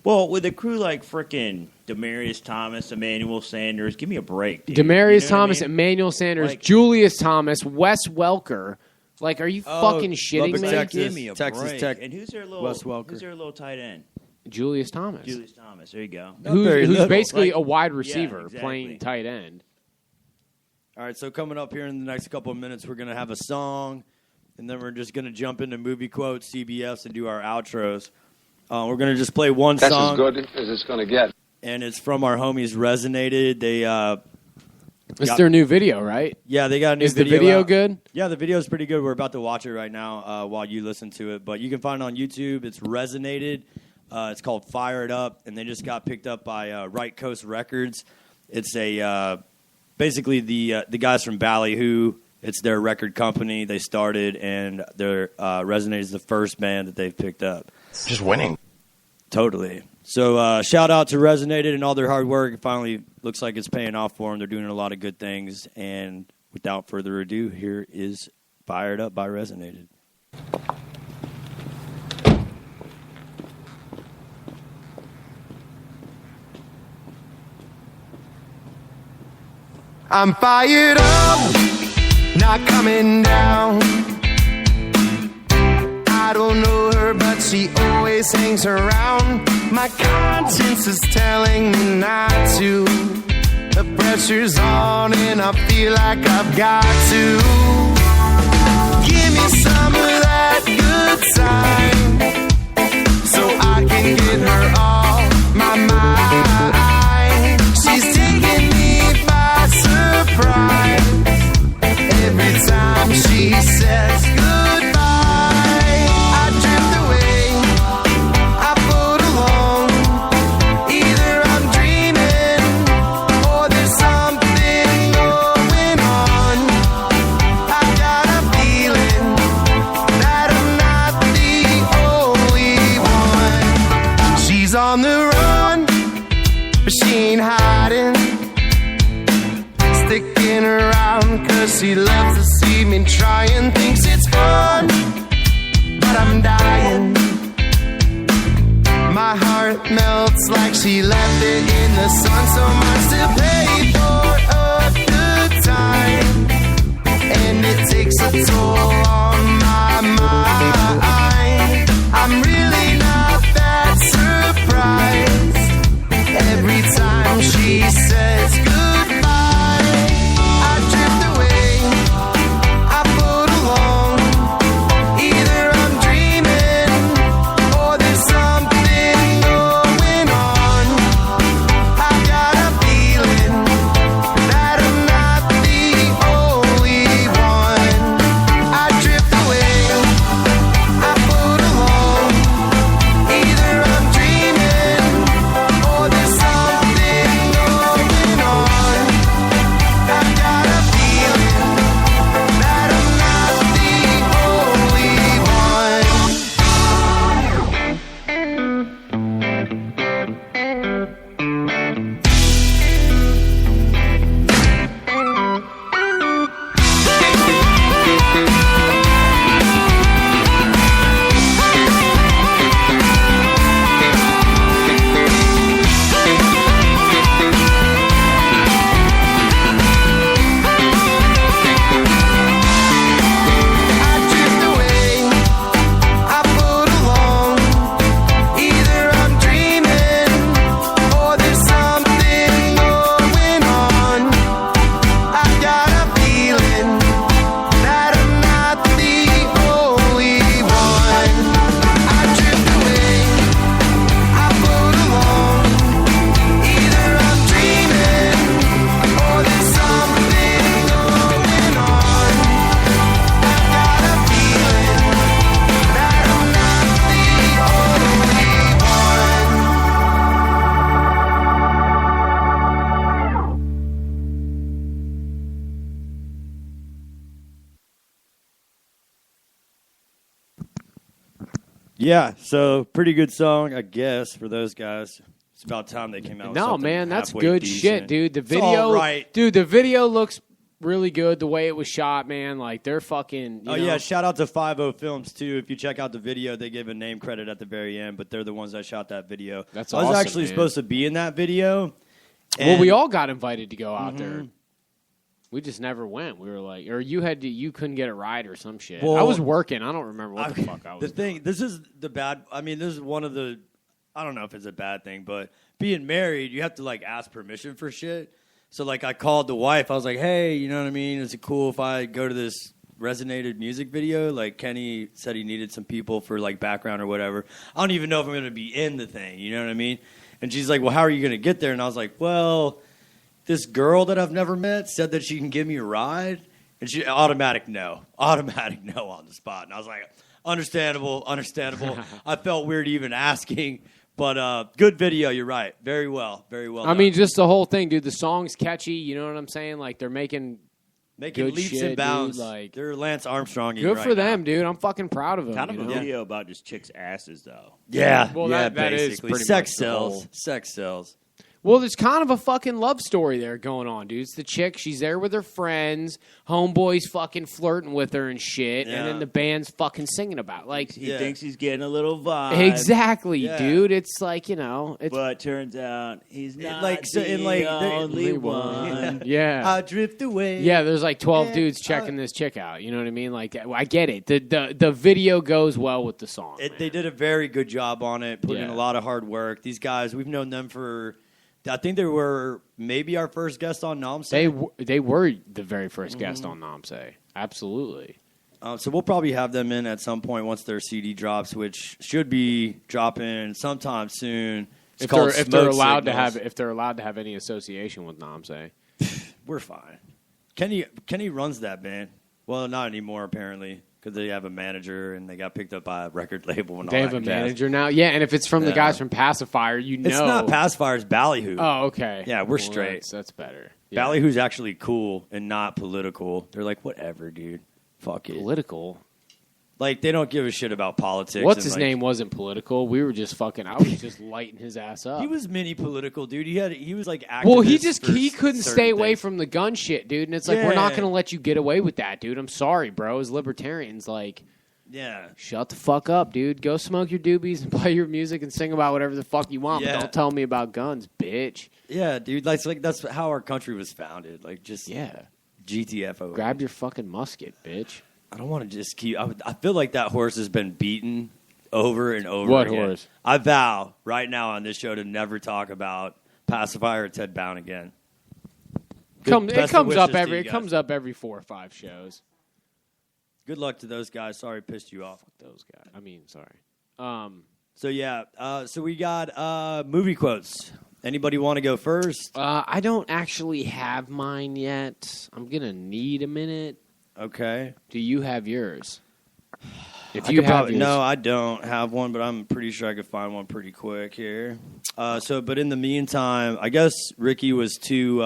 Well, with a crew like frickin' Demaryius Thomas, Emmanuel Sanders, give me a break, dude. Demaryius You know what I Thomas, mean? Emmanuel Sanders, Like- Julius Thomas, Wes Welker. Like, are you fucking shitting Lubbock, me? Texas. Give me a Texas break. Tech. And who's their little Wes Welker. Who's their little tight end? Julius Thomas. Julius Thomas. There you go. very Who's little. basically Like- a wide yeah, receiver exactly. playing tight end. All right, so coming up here in the next couple of minutes, we're going to have a song, and then we're just going to jump into movie quotes, CBS, and do our outros. We're going to just play one That's song. as good as it's going to get. And it's from our homies Resonated. They It's their new video, right? Yeah, they got a new Is the video video out. good? Yeah, the video is pretty good. We're about to watch it right now while you listen to it. But you can find it on YouTube. It's Resonated. It's called Fire It Up, and they just got picked up by Right Coast Records. It's a basically the guys from Ballyhoo. It's their record company. They started, and their Resonated is the first band that they've picked up. Just winning. Totally. So shout out to Resonated and all their hard work. It finally looks like it's paying off for them. They're doing a lot of good things. And without further ado, here is Fired Up by Resonated. I'm fired up, not coming down. I don't know her, but she always hangs around. My conscience is telling me not to. The pressure's on and I feel like I've got to. Give me some of that good time, so I can get her off my mind. She's taking me by surprise every time she says goodbye. I drift away, I float along. Either I'm dreaming or there's something going on. I got a feeling that I'm not the only one. She's on the run, but she ain't hiding. Sticking around cause she loves to see me trying. Thinks it's fun, but I'm dying. My heart melts like she left it in the sun. So much to pay for a good time, and it takes a toll on my mind. I'm really not that surprised every time she says goodbye. I drift away, I float along. Either I'm dreaming or there's something going on. I got a feeling that Yeah, so pretty good song, I guess, for those guys. It's about time they came out with No, something man, that's halfway good decent. shit, dude. The It's video, all right. dude, the video looks really good. The way it was shot, man, like they're fucking. You know? Yeah, shout out to 50 Films too. If you check out the video, they give a name credit at the very end, but they're the ones that shot that video. That's I was awesome, actually man. supposed to be in that video. Well, we all got invited to go out there. We just never went. We were like, or you couldn't get a ride or some shit. Well, I was working. I don't remember what the fuck I was. This is the bad. I mean, this is one of the. I don't know if it's a bad thing, but being married, you have to like ask permission for shit. So like, I called the wife. I was like, "Hey, you know what I mean? Is it cool if I go to this resonated music video?" Like Kenny said, he needed some people for like background or whatever. I don't even know if I'm going to be in the thing. You know what I mean? And she's like, "Well, how are you going to get there?" And I was like, "Well, this girl that I've never met said that she can give me a ride." And she automatic no on the spot. And I was like, understandable. I felt weird even asking. But good video, you're right. Very well I done. mean, just the whole thing, dude. The song's catchy. You know what I'm saying? Like they're making good leaps shit, and bounds. Dude. Like they're Lance Armstrong. good for them, dude. I'm fucking proud of them. Kind of you a know? video about just chicks' asses, though. Yeah, Well, yeah, that is basically. pretty Sex much the sells. whole- Sex sells. Well, there's kind of a fucking love story there going on, dude. It's the chick. She's there with her friends. Homeboy's fucking flirting with her and shit. Yeah. And then the band's fucking singing about it. Like He thinks he's getting a little vibe. Exactly, Yeah. dude. It's like, you know. It's, But turns out he's not like, so in, the like, only one. Yeah. I drift away. Yeah, there's like 12 dudes checking this chick out. You know what I mean? Like, I get it. The video goes well with the song. They did a very good job on it, put in Yeah. a lot of hard work. These guys, we've known them for, I think they were maybe our first guest on Namse. They were the very first guest on Namse. Absolutely. So we'll probably have them in at some point once their CD drops, which should be dropping sometime soon. It's If called they're Smoke allowed to have any association with Namse. We're fine. Kenny runs that band. Well, not anymore apparently, because they have a manager and they got picked up by a record label. And They all have that a jazz. manager now? Yeah, and if it's from the Yeah. guys from Pacifier, you know. It's not Pacifier, it's Ballyhoo. Oh, okay. Yeah, we're Well, straight. That's better. Yeah. Ballyhoo's actually cool and not political. They're like, whatever, dude. Fuck it. Political? Like, they don't give a shit about politics. What's and, his like, name wasn't political. We were just fucking. I was just lighting his ass up. He was mini political, dude. He was like activist. Well, he for couldn't certain stay away things. from the gun shit, dude. And it's like, we're not Yeah. going to let you get away with that, dude. I'm sorry, bro. As libertarians, like, Yeah. shut the fuck up, dude. Go smoke your doobies and play your music and sing about whatever the fuck you want. Yeah. But don't tell me about guns, bitch. Yeah, dude. That's how our country was founded. Like, just GTFO. Grab your fucking musket, bitch. I don't want to just keep. I feel like that horse has been beaten over and over What again. horse? I vow right now on this show to never talk about Pacifier or Ted Bound again. It comes up every 4 or 5 shows. Good luck to those guys. Sorry, pissed you off. Fuck those guys. I mean, sorry. So yeah. So we got movie quotes. Anybody want to go first? I don't actually have mine yet. I'm gonna need a minute. Okay. Do you have yours? If I you could have probably, yours, no, I don't have one, but I'm pretty sure I could find one pretty quick here. But in the meantime, I guess Ricky was too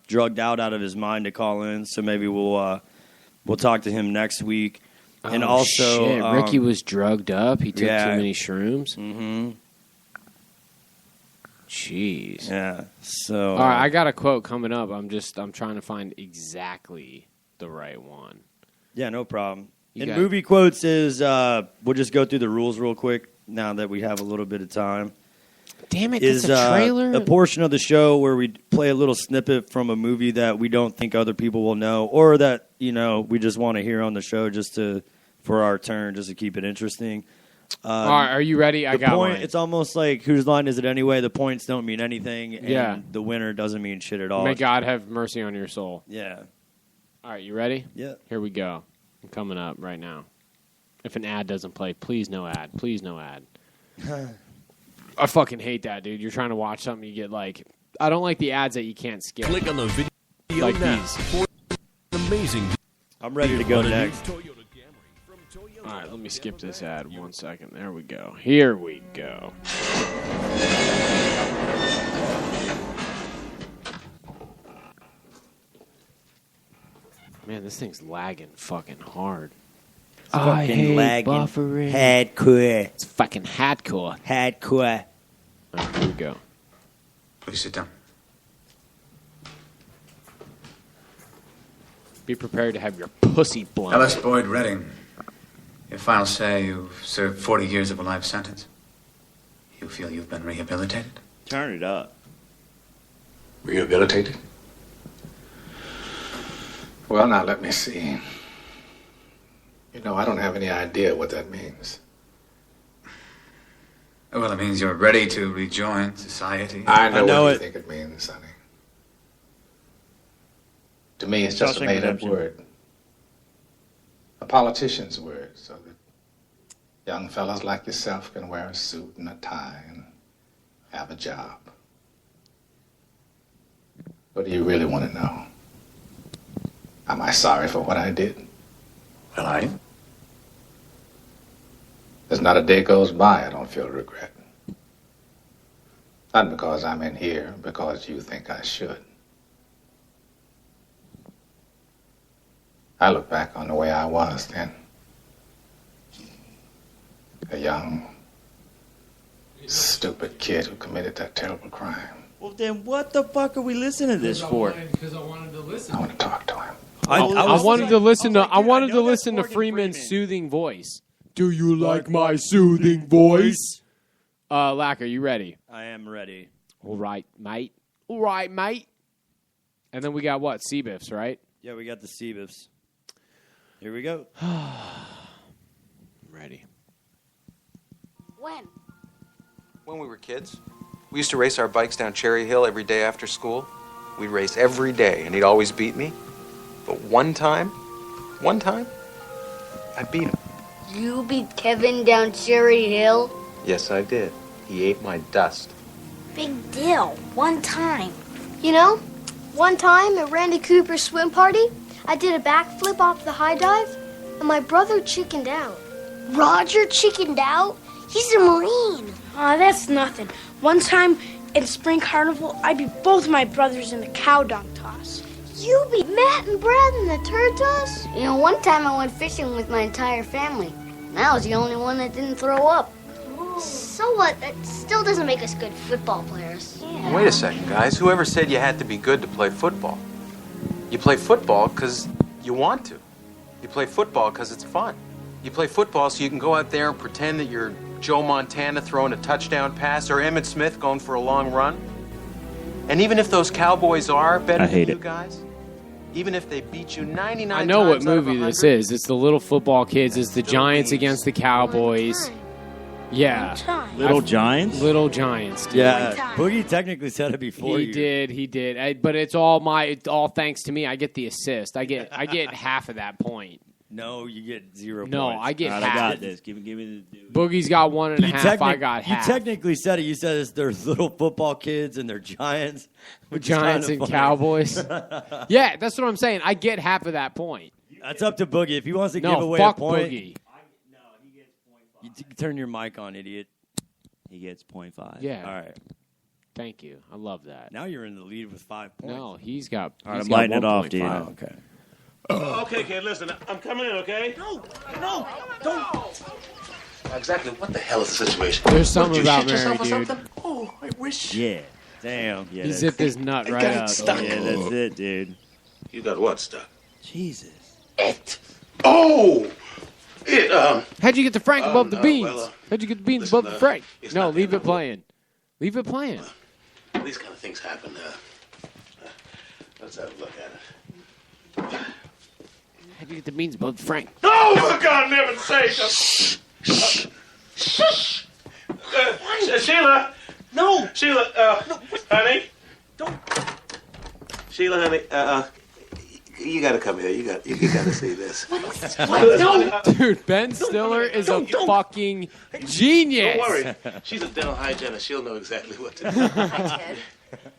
drugged out of his mind to call in, so maybe we'll talk to him next week. And also, shit. Ricky was drugged up. He took yeah. too many shrooms. Mm-hmm. Jeez. Yeah. So. All right, I got a quote coming up. I'm trying to find exactly the right one. Yeah, no problem. You And got- movie quotes is we'll just go through the rules real quick now that we have a little bit of time. Damn it! Is It's a trailer. a portion of the show where we play a little snippet from a movie that we don't think other people will know, or that we just want to hear on the show just for our turn, just to keep it interesting. All right, are you ready? I the got point. mine. It's almost like whose line is it anyway? The points don't mean anything, and Yeah. the winner doesn't mean shit at all. May God have mercy on your soul. Yeah. All right, you ready? Yeah. Here we go. I'm coming up right now. If an ad doesn't play, please no ad. Please no ad. I fucking hate that, dude. You're trying to watch something, you get like... I don't like the ads that you can't skip. Click on the video like now these. for amazing. I'm ready to go next. All right, let me skip this ad 1 second. There we go. Here we go. Man, this thing's lagging fucking hard. I hate lagging. buffering. Hardcore. It's fucking hardcore. Hardcore. All right, here we go. Please sit down. Be prepared to have your pussy blown. Ellis Boyd Redding. Your file say you've served 40 years of a life sentence. You feel you've been rehabilitated? Turn it up. Rehabilitated? Well, now let me see. You know, I don't have any idea what that means. Well, it means you're ready to rejoin society. I know what you think it means, Sonny. To me, it's just a made-up word. A politician's word, so that young fellas like yourself can wear a suit and a tie and have a job. What do you really want to know? Am I sorry for what I did? Well, There's not a day goes by I don't feel regret. Not because I'm in here, because you think I should. I look back on the way I was then. A young, stupid kid who committed that terrible crime. Well, then what the fuck are we listening to this for? Because I wanted to listen. I want to talk to him. I wanted to listen to. I wanted to listen to Freeman's soothing voice. Do you like my soothing voice? Lack, are you ready? I am ready. All right, mate. All right, mate. And then we got what? C-Biffs, right? Yeah, we got the C-Biffs. Here we go. Ready. When we were kids, we used to race our bikes down Cherry Hill every day after school. We'd race every day, and he'd always beat me. But one time, I beat him. You beat Kevin down Cherry Hill? Yes, I did. He ate my dust. Big deal. One time. You know, one time at Randy Cooper's swim party, I did a backflip off the high dive, and my brother chickened out. Roger chickened out? He's a Marine. Aw, that's nothing. One time in Spring Carnival, I beat both my brothers in the cow dunk toss. You beat Matt and Brad in the turd toss? You know, one time I went fishing with my entire family, and I was the only one that didn't throw up. So what? That still doesn't make us good football players. Yeah. Wait a second, guys. Whoever said you had to be good to play football? You play football because you want to. You play football because it's fun. You play football so you can go out there and pretend that you're Joe Montana throwing a touchdown pass or Emmitt Smith going for a long run. And even if those Cowboys are better than you guys, even if they beat you 99 times I know what out of movie 100, this is. It's the little football kids. It's the Giants against the Cowboys. Yeah. Little Giants? Little Giants. Dude. Yeah, Boogie technically said it before He did. But it's all thanks to me. I get the assist. I get half of that point. No, you get 0 points. No, I get half. I got this. Give me the Boogie's got 1.5. I got half. You technically said it. You said it's there's little football kids and they're Giants. Giants and Cowboys. Yeah, that's what I'm saying. I get half of that point. That's up to Boogie. If he wants to give away fuck a point. Boogie. You turn your mic on, idiot. He gets 0.5. Yeah. All right. Thank you. I love that. Now you're in the lead with 5 points. No, he's got. All right, he's I'm got lighting it off, 1.5. dude. Oh, okay. Okay, kid, listen. I'm coming in, okay? No, don't. Exactly what the hell is the situation? There's something Did you about shit yourself Mary, or dude. something? Oh, I wish. Yeah. Damn. Yeah, He zipped his nut I right got it up. stuck. Yeah, that's it, dude. You got what stuck? Jesus. Oh! It, How'd you get the Frank above the no, beans? well, How'd you get the beans listen, above the Frank? it's No, not leave that it playing. Leave it playing. These kind of things happen. Let's have a look at it. How'd you get the beans above the Frank? No, for God, never say something. Shush. Sheila. No. Sheila, honey. Don't. Sheila, honey, you gotta come here. You gotta see this. No. Dude, Ben Stiller is a fucking genius. Don't worry. She's a dental hygienist. She'll know exactly what to do. Hi, Ted.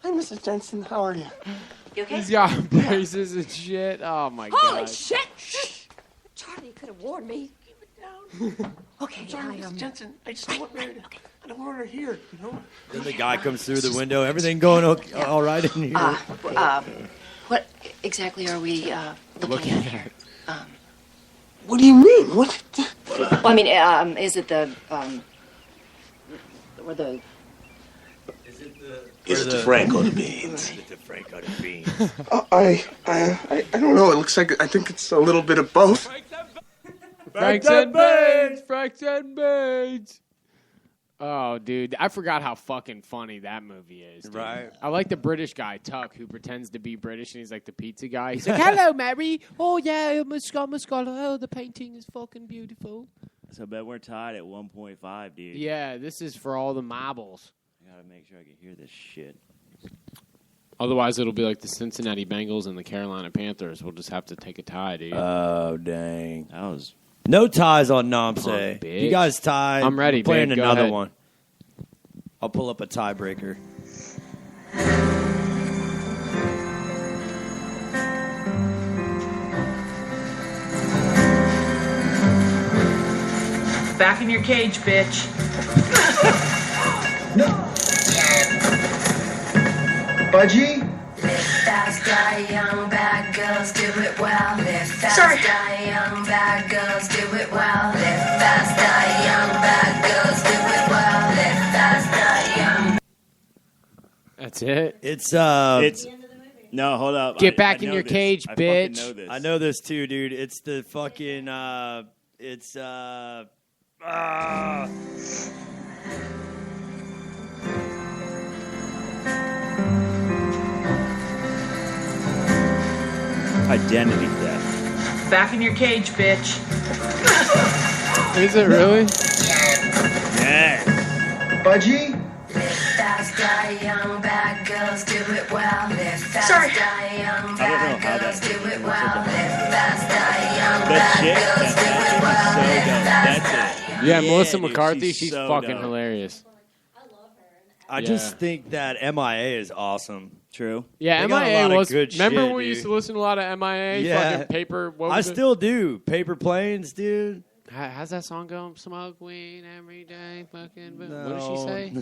Hi, Mrs. Jensen. How are you? You okay? He's got braces and shit. Oh my Holy god. shit! Shh. Charlie, you could have warned me. Keep it down. Okay, Sorry, Mrs. Jensen. I just don't want Mary to. I don't want her here. You know. Then the guy comes through the window. Everything going okay, all right in here? What exactly are we looking at here? What do you mean? What? Well, I mean, is it the or the? Is it the Franco the beans? Is it the Franco the beans? I don't know. It looks like I think it's a little bit of both. Franks and Beans! Franks and Beans! Oh, dude. I forgot how fucking funny that movie is. Dude. Right. I like the British guy, Tuck, who pretends to be British, and he's like the pizza guy. He's like, hello, Mary. Oh, yeah, I'm a scholar. Oh, the painting is fucking beautiful. So I bet we're tied at 1.5, dude. Yeah, this is for all the marbles. I gotta make sure I can hear this shit. Otherwise, it'll be like the Cincinnati Bengals and the Carolina Panthers. We'll just have to take a tie, dude. Oh, dang. That was... No ties on Nomse. bitch. You guys tie. I'm ready, We're playing babe. Go another ahead. one. I'll pull up a tiebreaker. Back in your cage, bitch. Budgie? Fast die young bad girls do it well. Live fast Sorry. die young bad girls do it well. Live fast die young bad girls do it well. Live fast die young. That's it? It's no, hold up. Get I back in know your this. cage, I fucking bitch. know this. I know this too, dude. It's the fucking Identity theft. Back in your cage, bitch. Is it really? Yes. Budgie? Live fast die young bad girls do it well. Live fast Sorry. die young I don't know bad how girls that- do it well. Live fast die young That bad chick, girls do that it well. chick is so Live dope. fast That's it. Yeah, Melissa dude, McCarthy, she's so fucking dope. hilarious. I just think that MIA is awesome. True. Yeah, They got a MIA lot of was. good Remember shit, when we dude. used to listen to a lot of MIA? Yeah. Fucking paper. What I was it? still do. Paper Planes, dude. How's that song go? Smoke weed every day. Fucking. What does she say?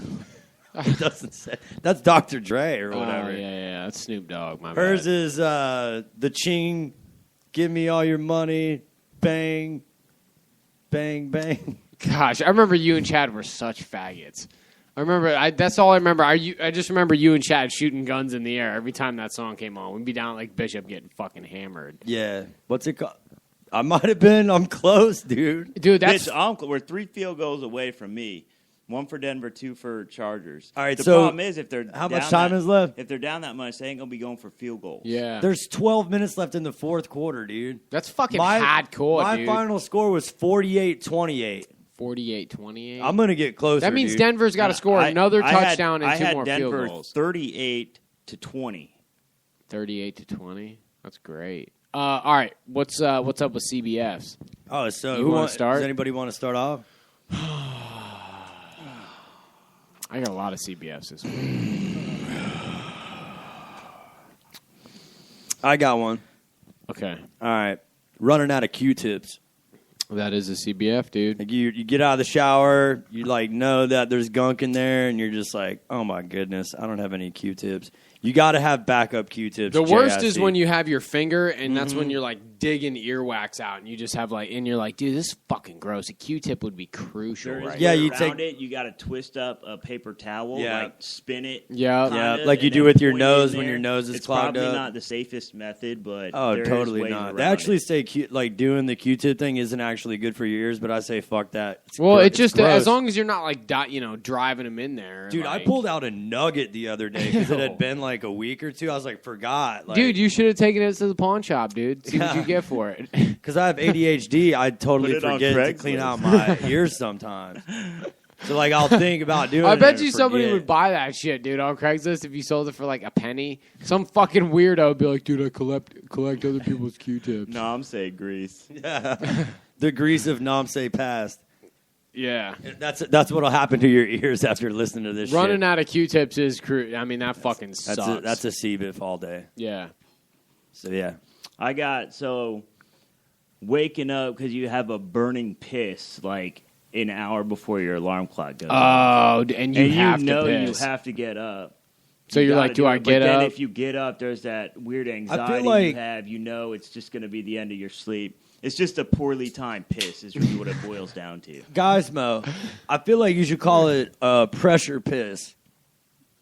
It doesn't say. That's Dr. Dre or whatever. Yeah. That's Snoop Dogg. My Hers bad. is the Ching. Give me all your money. Bang. Bang, bang. Gosh, I remember you and Chad were such faggots. I remember. That's all I remember. I just remember you and Chad shooting guns in the air every time that song came on. We'd be down at like Bishop getting fucking hammered. Yeah. What's it called? I might have been. I'm close, dude. Dude, that's Bitch, we're 3 field goals away from me. 1 for Denver, 2 for Chargers. All right, the so problem is if they're how down much time is left? If they're down that much, they ain't gonna be going for field goals. yeah. There's 12 minutes left in the fourth quarter, dude. That's fucking hardcore, My dude. final score was 48-28. 48-28. I'm gonna get closer. That means dude. Denver's got to score another touchdown and 2 had more Denver field goals. 38-20. 38-20. That's great. All right, what's up with CBFs? Oh, so Who wanna start? Does anybody want to start off? I got a lot of CBFs this week. I got one. Okay. All right. Running out of Q-tips. That is a CBF, dude. Like you get out of the shower, you like know that there's gunk in there, and you're just like, oh my goodness, I don't have any Q-tips. You got to have backup Q-tips. The worst is JIC. when you have your finger, and that's when you're like digging earwax out, and you just have like, and you're like, dude, this is fucking gross. A Q-tip would be crucial. There is Right Yeah, way you around take- it. You got to twist up a paper towel, Yeah. like spin it. Yeah. kinda, like you and do then with your point it nose in when there. your nose is it's clogged probably up. not the safest method, but Oh, there is totally ways not. They around actually it. say like doing the Q-tip thing isn't actually good for your ears, but I say fuck that. It's Well, gro- it just it's gross. as long as you're not like driving them in there, Dude, like, I pulled out a nugget the other day because it Ew. had been like a week or two. I was like, forgot. Like, dude, you should have taken it to the pawn shop, dude. See what Yeah. you get for it. because I have ADHD, I totally Put it on forget to Craigslist. clean out my ears sometimes. So like, I'll think about doing. I it bet and you somebody forget. would buy that shit, dude, on Craigslist if you sold it for like a penny. Some fucking weirdo would be like, dude, I collect other people's Q-tips. No, I'm saying grease. Yeah. The grease of Namse passed. Yeah. That's what'll happen to your ears after listening to this. Running shit. out of Q-tips is I mean, that fucking sucks. That's a CBIF all day. Yeah. So yeah. I got waking up because you have a burning piss like an hour before your alarm clock goes. Oh, and you have to know piss. you have to get up. So you're gotta like, do I it, get but up? Then if you get up, there's that weird anxiety like- you have. You know it's just going to be the end of your sleep. It's just a poorly timed piss is really what it boils down to. Guys, Mo, I feel like you should call it a pressure piss,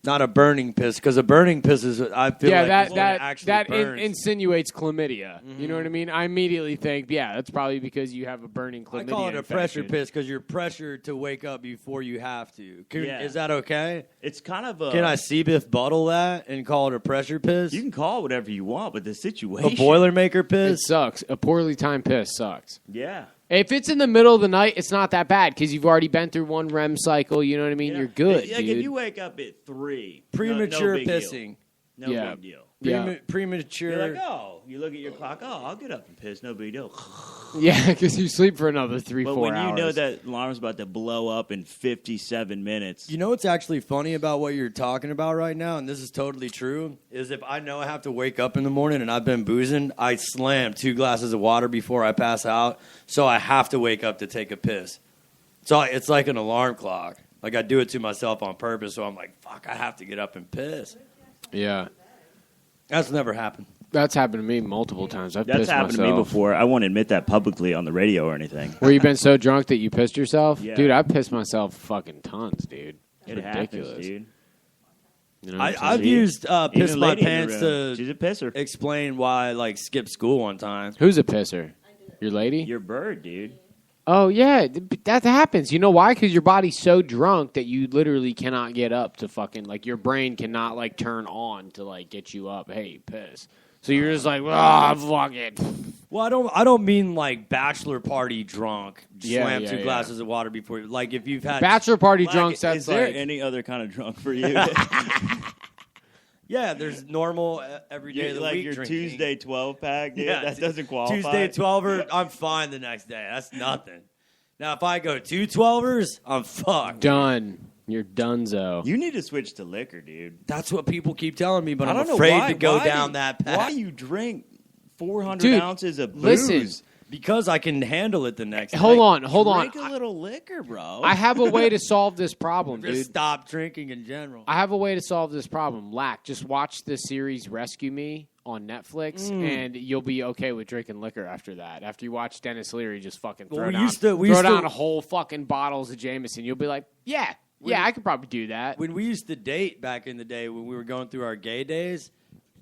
not a burning piss, because a burning piss is, I feel like, that insinuates chlamydia. You know what I mean? I immediately think, that's probably because you have a burning chlamydia I call it a infection. pressure piss because you're pressured to wake up before you have to. Is that okay? It's kind of a... Can I Seabiff bottle that and call it a pressure piss? You can call it whatever you want, but the situation... A Boilermaker piss? It sucks. A poorly timed piss sucks. Yeah. If it's in the middle of the night, it's not that bad because you've already been through one REM cycle. You know what I mean? You're good, Like dude. if you wake up at 3... Premature no big pissing. Deal. No big deal. Premature. You're like, you look at your clock, I'll get up and piss, no big deal. Yeah, because you sleep for another 3-4 hours. But when you know that alarm's about to blow up in 57 minutes. You know what's actually funny about what you're talking about right now, and this is totally true, is if I know I have to wake up in the morning and I've been boozing, I slam 2 glasses of water before I pass out, so I have to wake up to take a piss. So it's like an alarm clock. Like I do it to myself on purpose, so I'm like, fuck, I have to get up and piss. Yeah. That's never happened. That's happened to me multiple times. I've That's pissed happened myself. to me before. I won't admit that publicly on the radio or anything. Where you been so drunk that you pissed yourself? Yeah. Dude, I pissed myself fucking tons, dude. It ridiculous. happens, dude. You know what I'm I've saying? used piss Even my lady in pants the to room. She's a pisser. explain why I skipped school one time. Who's a pisser? Your lady? Your bird, dude. Oh, yeah. That happens. You know why? Because your body's so drunk that you literally cannot get up to fucking, your brain cannot, turn on to, get you up. Hey, piss. So you're just like, fuck it. Well, I don't mean bachelor party drunk. Yeah, Slam yeah, 2 yeah. glasses of water before. If you've had Bachelor party drunks, that's Is there any other kind of drunk for you? Yeah, there's normal every day of the week your drinking. Tuesday 12-pack, dude? Yeah, that doesn't qualify. Tuesday 12er, I'm fine the next day. That's nothing. Now, if I go 2 12ers, I'm fucked. Done. You're donezo. You need to switch to liquor, dude. That's what people keep telling me, but I I'm don't know afraid why- to go why down do- that path. Why you drink 400 Dude, ounces of booze? listen. Because I can handle it the next day. Hold on. Drink a little liquor, bro. I have a way to solve this problem, Just dude. stop drinking in general. I have a way to solve this problem. Lack, just watch the series Rescue Me on Netflix, and you'll be okay with drinking liquor after that. After you watch Dennis Leary just fucking throw we down, used to- we throw used to- down a whole fucking bottles of Jameson, you'll be like, yeah, I could probably do that. When we used to date back in the day when we were going through our gay days.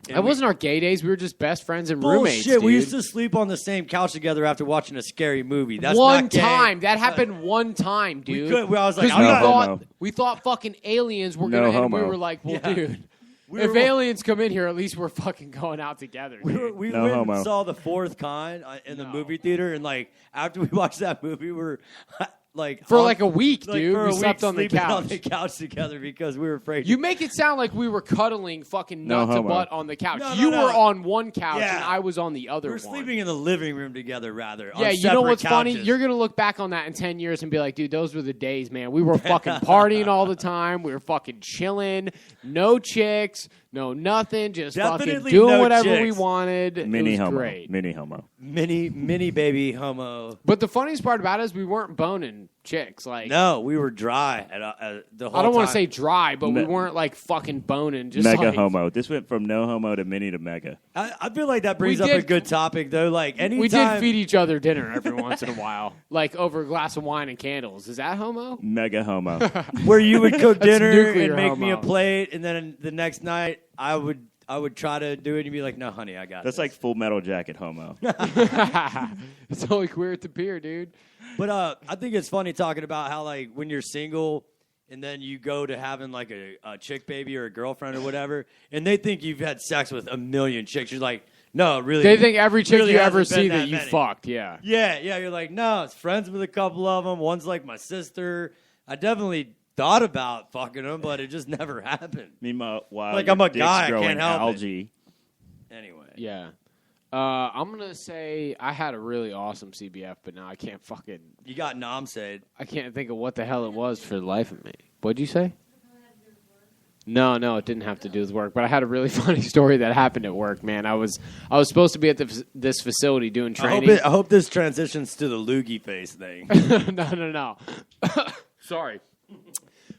That wasn't our gay days. We were just best friends and Bullshit. roommates, dude. We used to sleep on the same couch together after watching a scary movie. That's one not gay. time. That happened one time, dude. I was like, 'Cause I'm we not thought we thought fucking aliens were No gonna, and we homo. were like, well, Yeah. dude, We if were- aliens come in here, at least we're fucking going out together. Dude. We No went homo. and saw The Fourth Kind in the movie theater, and after we watched that movie, we were For a week, dude. for a We week slept on the sleeping couch. on the couch together because we were afraid. You make it sound like we were cuddling fucking No nut to homo. butt on the couch. No, you no. were on one couch Yeah. and I was on the other we were one. sleeping in the living room together, rather. Yeah, on you know separate what's funny? couches. You're going to look back on that in 10 years and be like, dude, those were the days, man. We were fucking partying all the time. We were fucking chilling. No chicks. No nothing. Just Definitely fucking doing no whatever we chicks. wanted. Mini it was homo. great. Mini homo. mini baby homo. But the funniest part about it is we weren't boning chicks. No, we were dry the whole I don't want time. to say dry, but we Me- weren't fucking boning. Just Mega like, homo. This went from no homo to mini to mega. I feel like that brings We up a did- good topic, though. Anytime We did feed each other dinner every once in a while, over a glass of wine and candles. Is that homo? Mega homo. where you would cook That's dinner nuclear and make me a homo. plate, and then the next night I would try to do it, and you'd be like, "No, honey, I got That's this." like Full Metal Jacket homo. It's only queer at the pier, dude. But I think it's funny talking about how when you're single and then you go to having a chick baby or a girlfriend or whatever, and they think you've had sex with a million chicks. You're like, no, really. They think every chick really you ever hasn't been see that you many. fucked, yeah. Yeah. You're like, no, it's friends with a couple of them. One's like my sister. I definitely thought about fucking them, but it just never happened. Meanwhile, I'm a guy, I can't help algae. Anyway. Yeah. I'm going to say I had a really awesome CBF, but now I can't fucking... You got nomsade. I can't think of what the hell it was for the life of me. What'd you say? No, it didn't have to do with work. But I had a really funny story that happened at work, man. I was supposed to be at this facility doing training. I hope this transitions to the loogie face thing. No. Sorry.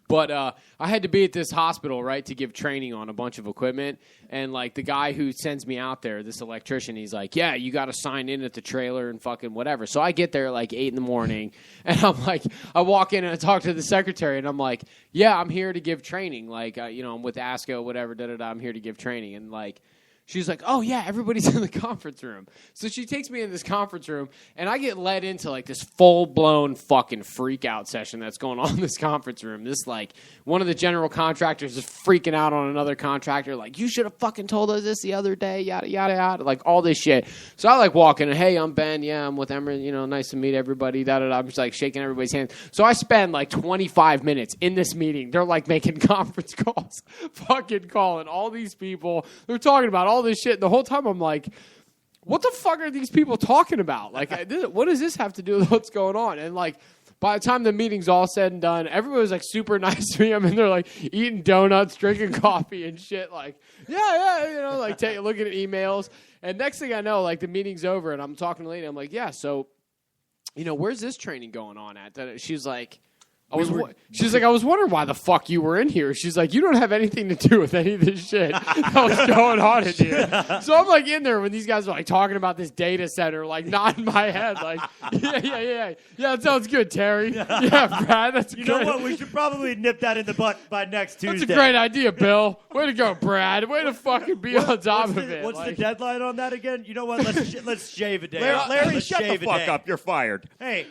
But I had to be at this hospital, right, to give training on a bunch of equipment. And, like, the guy who sends me out there, this electrician, he's like, yeah, you got to sign in at the trailer and fucking whatever. So I get there at, like, 8 in the morning. And I'm like, I walk in and I talk to the secretary. And I'm like, yeah, I'm here to give training. Like, I'm with ASCO, whatever, da-da-da. I'm here to give training. And, like, she's like, oh, yeah, everybody's in the conference room. So she takes me in this conference room, and I get led into, like, this full-blown fucking freak-out session that's going on in this conference room. This, like, one of the general contractors is freaking out on another contractor, like, you should have fucking told us this the other day, yada, yada, yada, like, all this shit. So I, like, walk in, and, hey, I'm Ben, yeah, I'm with Emmer, nice to meet everybody, da-da-da. I'm just, like, shaking everybody's hands. So I spend, like, 25 minutes in this meeting. They're, like, making conference calls, fucking calling all these people. They're talking about all this shit. The whole time I'm like, what the fuck are these people talking about? Like, what does this have to do with what's going on? And, like, by the time the meeting's all said and done, everybody was, like, super nice to me. I mean, they're, like, eating donuts, drinking coffee and shit. Like, yeah, like, looking at emails. And next thing I know, like, the meeting's over, and I'm talking to the lady. I'm like, yeah, so, where's this training going on at? She's like, I was wondering why the fuck you were in here. She's like, you don't have anything to do with any of this shit that was going on in here. So I'm like in there when these guys are like talking about this data center, like nodding my head, like, yeah, that sounds good, Terry. Yeah, Brad, that's good. You know what? We should probably nip that in the butt by next Tuesday. That's a great idea, Bill. Way to go, Brad. Way to fucking be on top of it. What's the deadline on that again? You know what? Let's shave a day. Larry, shut the fuck up. You're fired. Hey,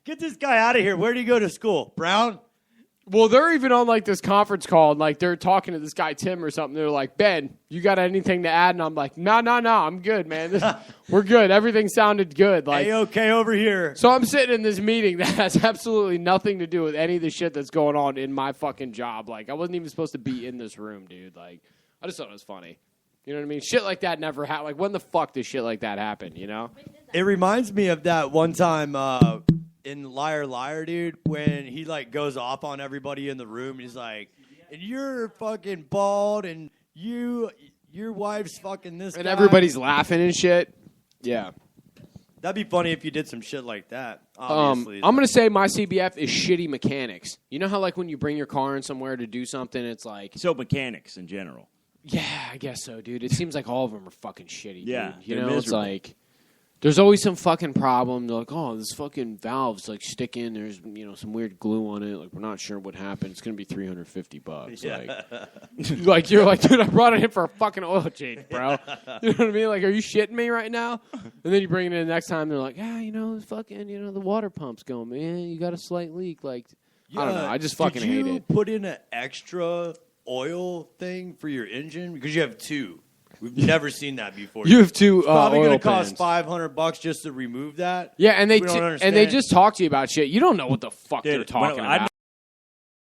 get this guy out of here. Where did he go to school? Brown? Well, they're even on, like, this conference call, and, like, they're talking to this guy, Tim, or something. They're like, Ben, you got anything to add? And I'm like, no, I'm good, man. We're good. Everything sounded good. Like, A-okay over here. So I'm sitting in this meeting that has absolutely nothing to do with any of the shit that's going on in my fucking job. Like, I wasn't even supposed to be in this room, dude. Like, I just thought it was funny. You know what I mean? Shit like that never happened. Like, when the fuck does shit like that happen, you know? It reminds me of that one time in Liar Liar, dude, when he, like, goes off on everybody in the room. He's like, and you're fucking bald, and your wife's fucking this and guy. Everybody's laughing and shit. Yeah. That'd be funny if you did some shit like that, obviously. I'm going to say my CBF is shitty mechanics. You know how, like, when you bring your car in somewhere to do something, it's like... So mechanics in general. Yeah, I guess so, dude. It seems like all of them are fucking shitty, yeah, dude. You know, it's like... There's always some fucking problem. They're like, oh, this fucking valve's like sticking. There's some weird glue on it. Like, we're not sure what happened. It's gonna be $350. Yeah. Like you're like, dude, I brought it in for a fucking oil change, bro. You know what I mean? Like, are you shitting me right now? And then you bring it in the next time. They're like, yeah, fucking, the water pump's going, man. You got a slight leak. Like, I don't know. I just fucking hate it. Did you put in an extra oil thing for your engine because you have two? We've never seen that before. You have two. It's probably going to cost $500 just to remove that. Yeah, and they just talk to you about shit. You don't know what the fuck they're talking about.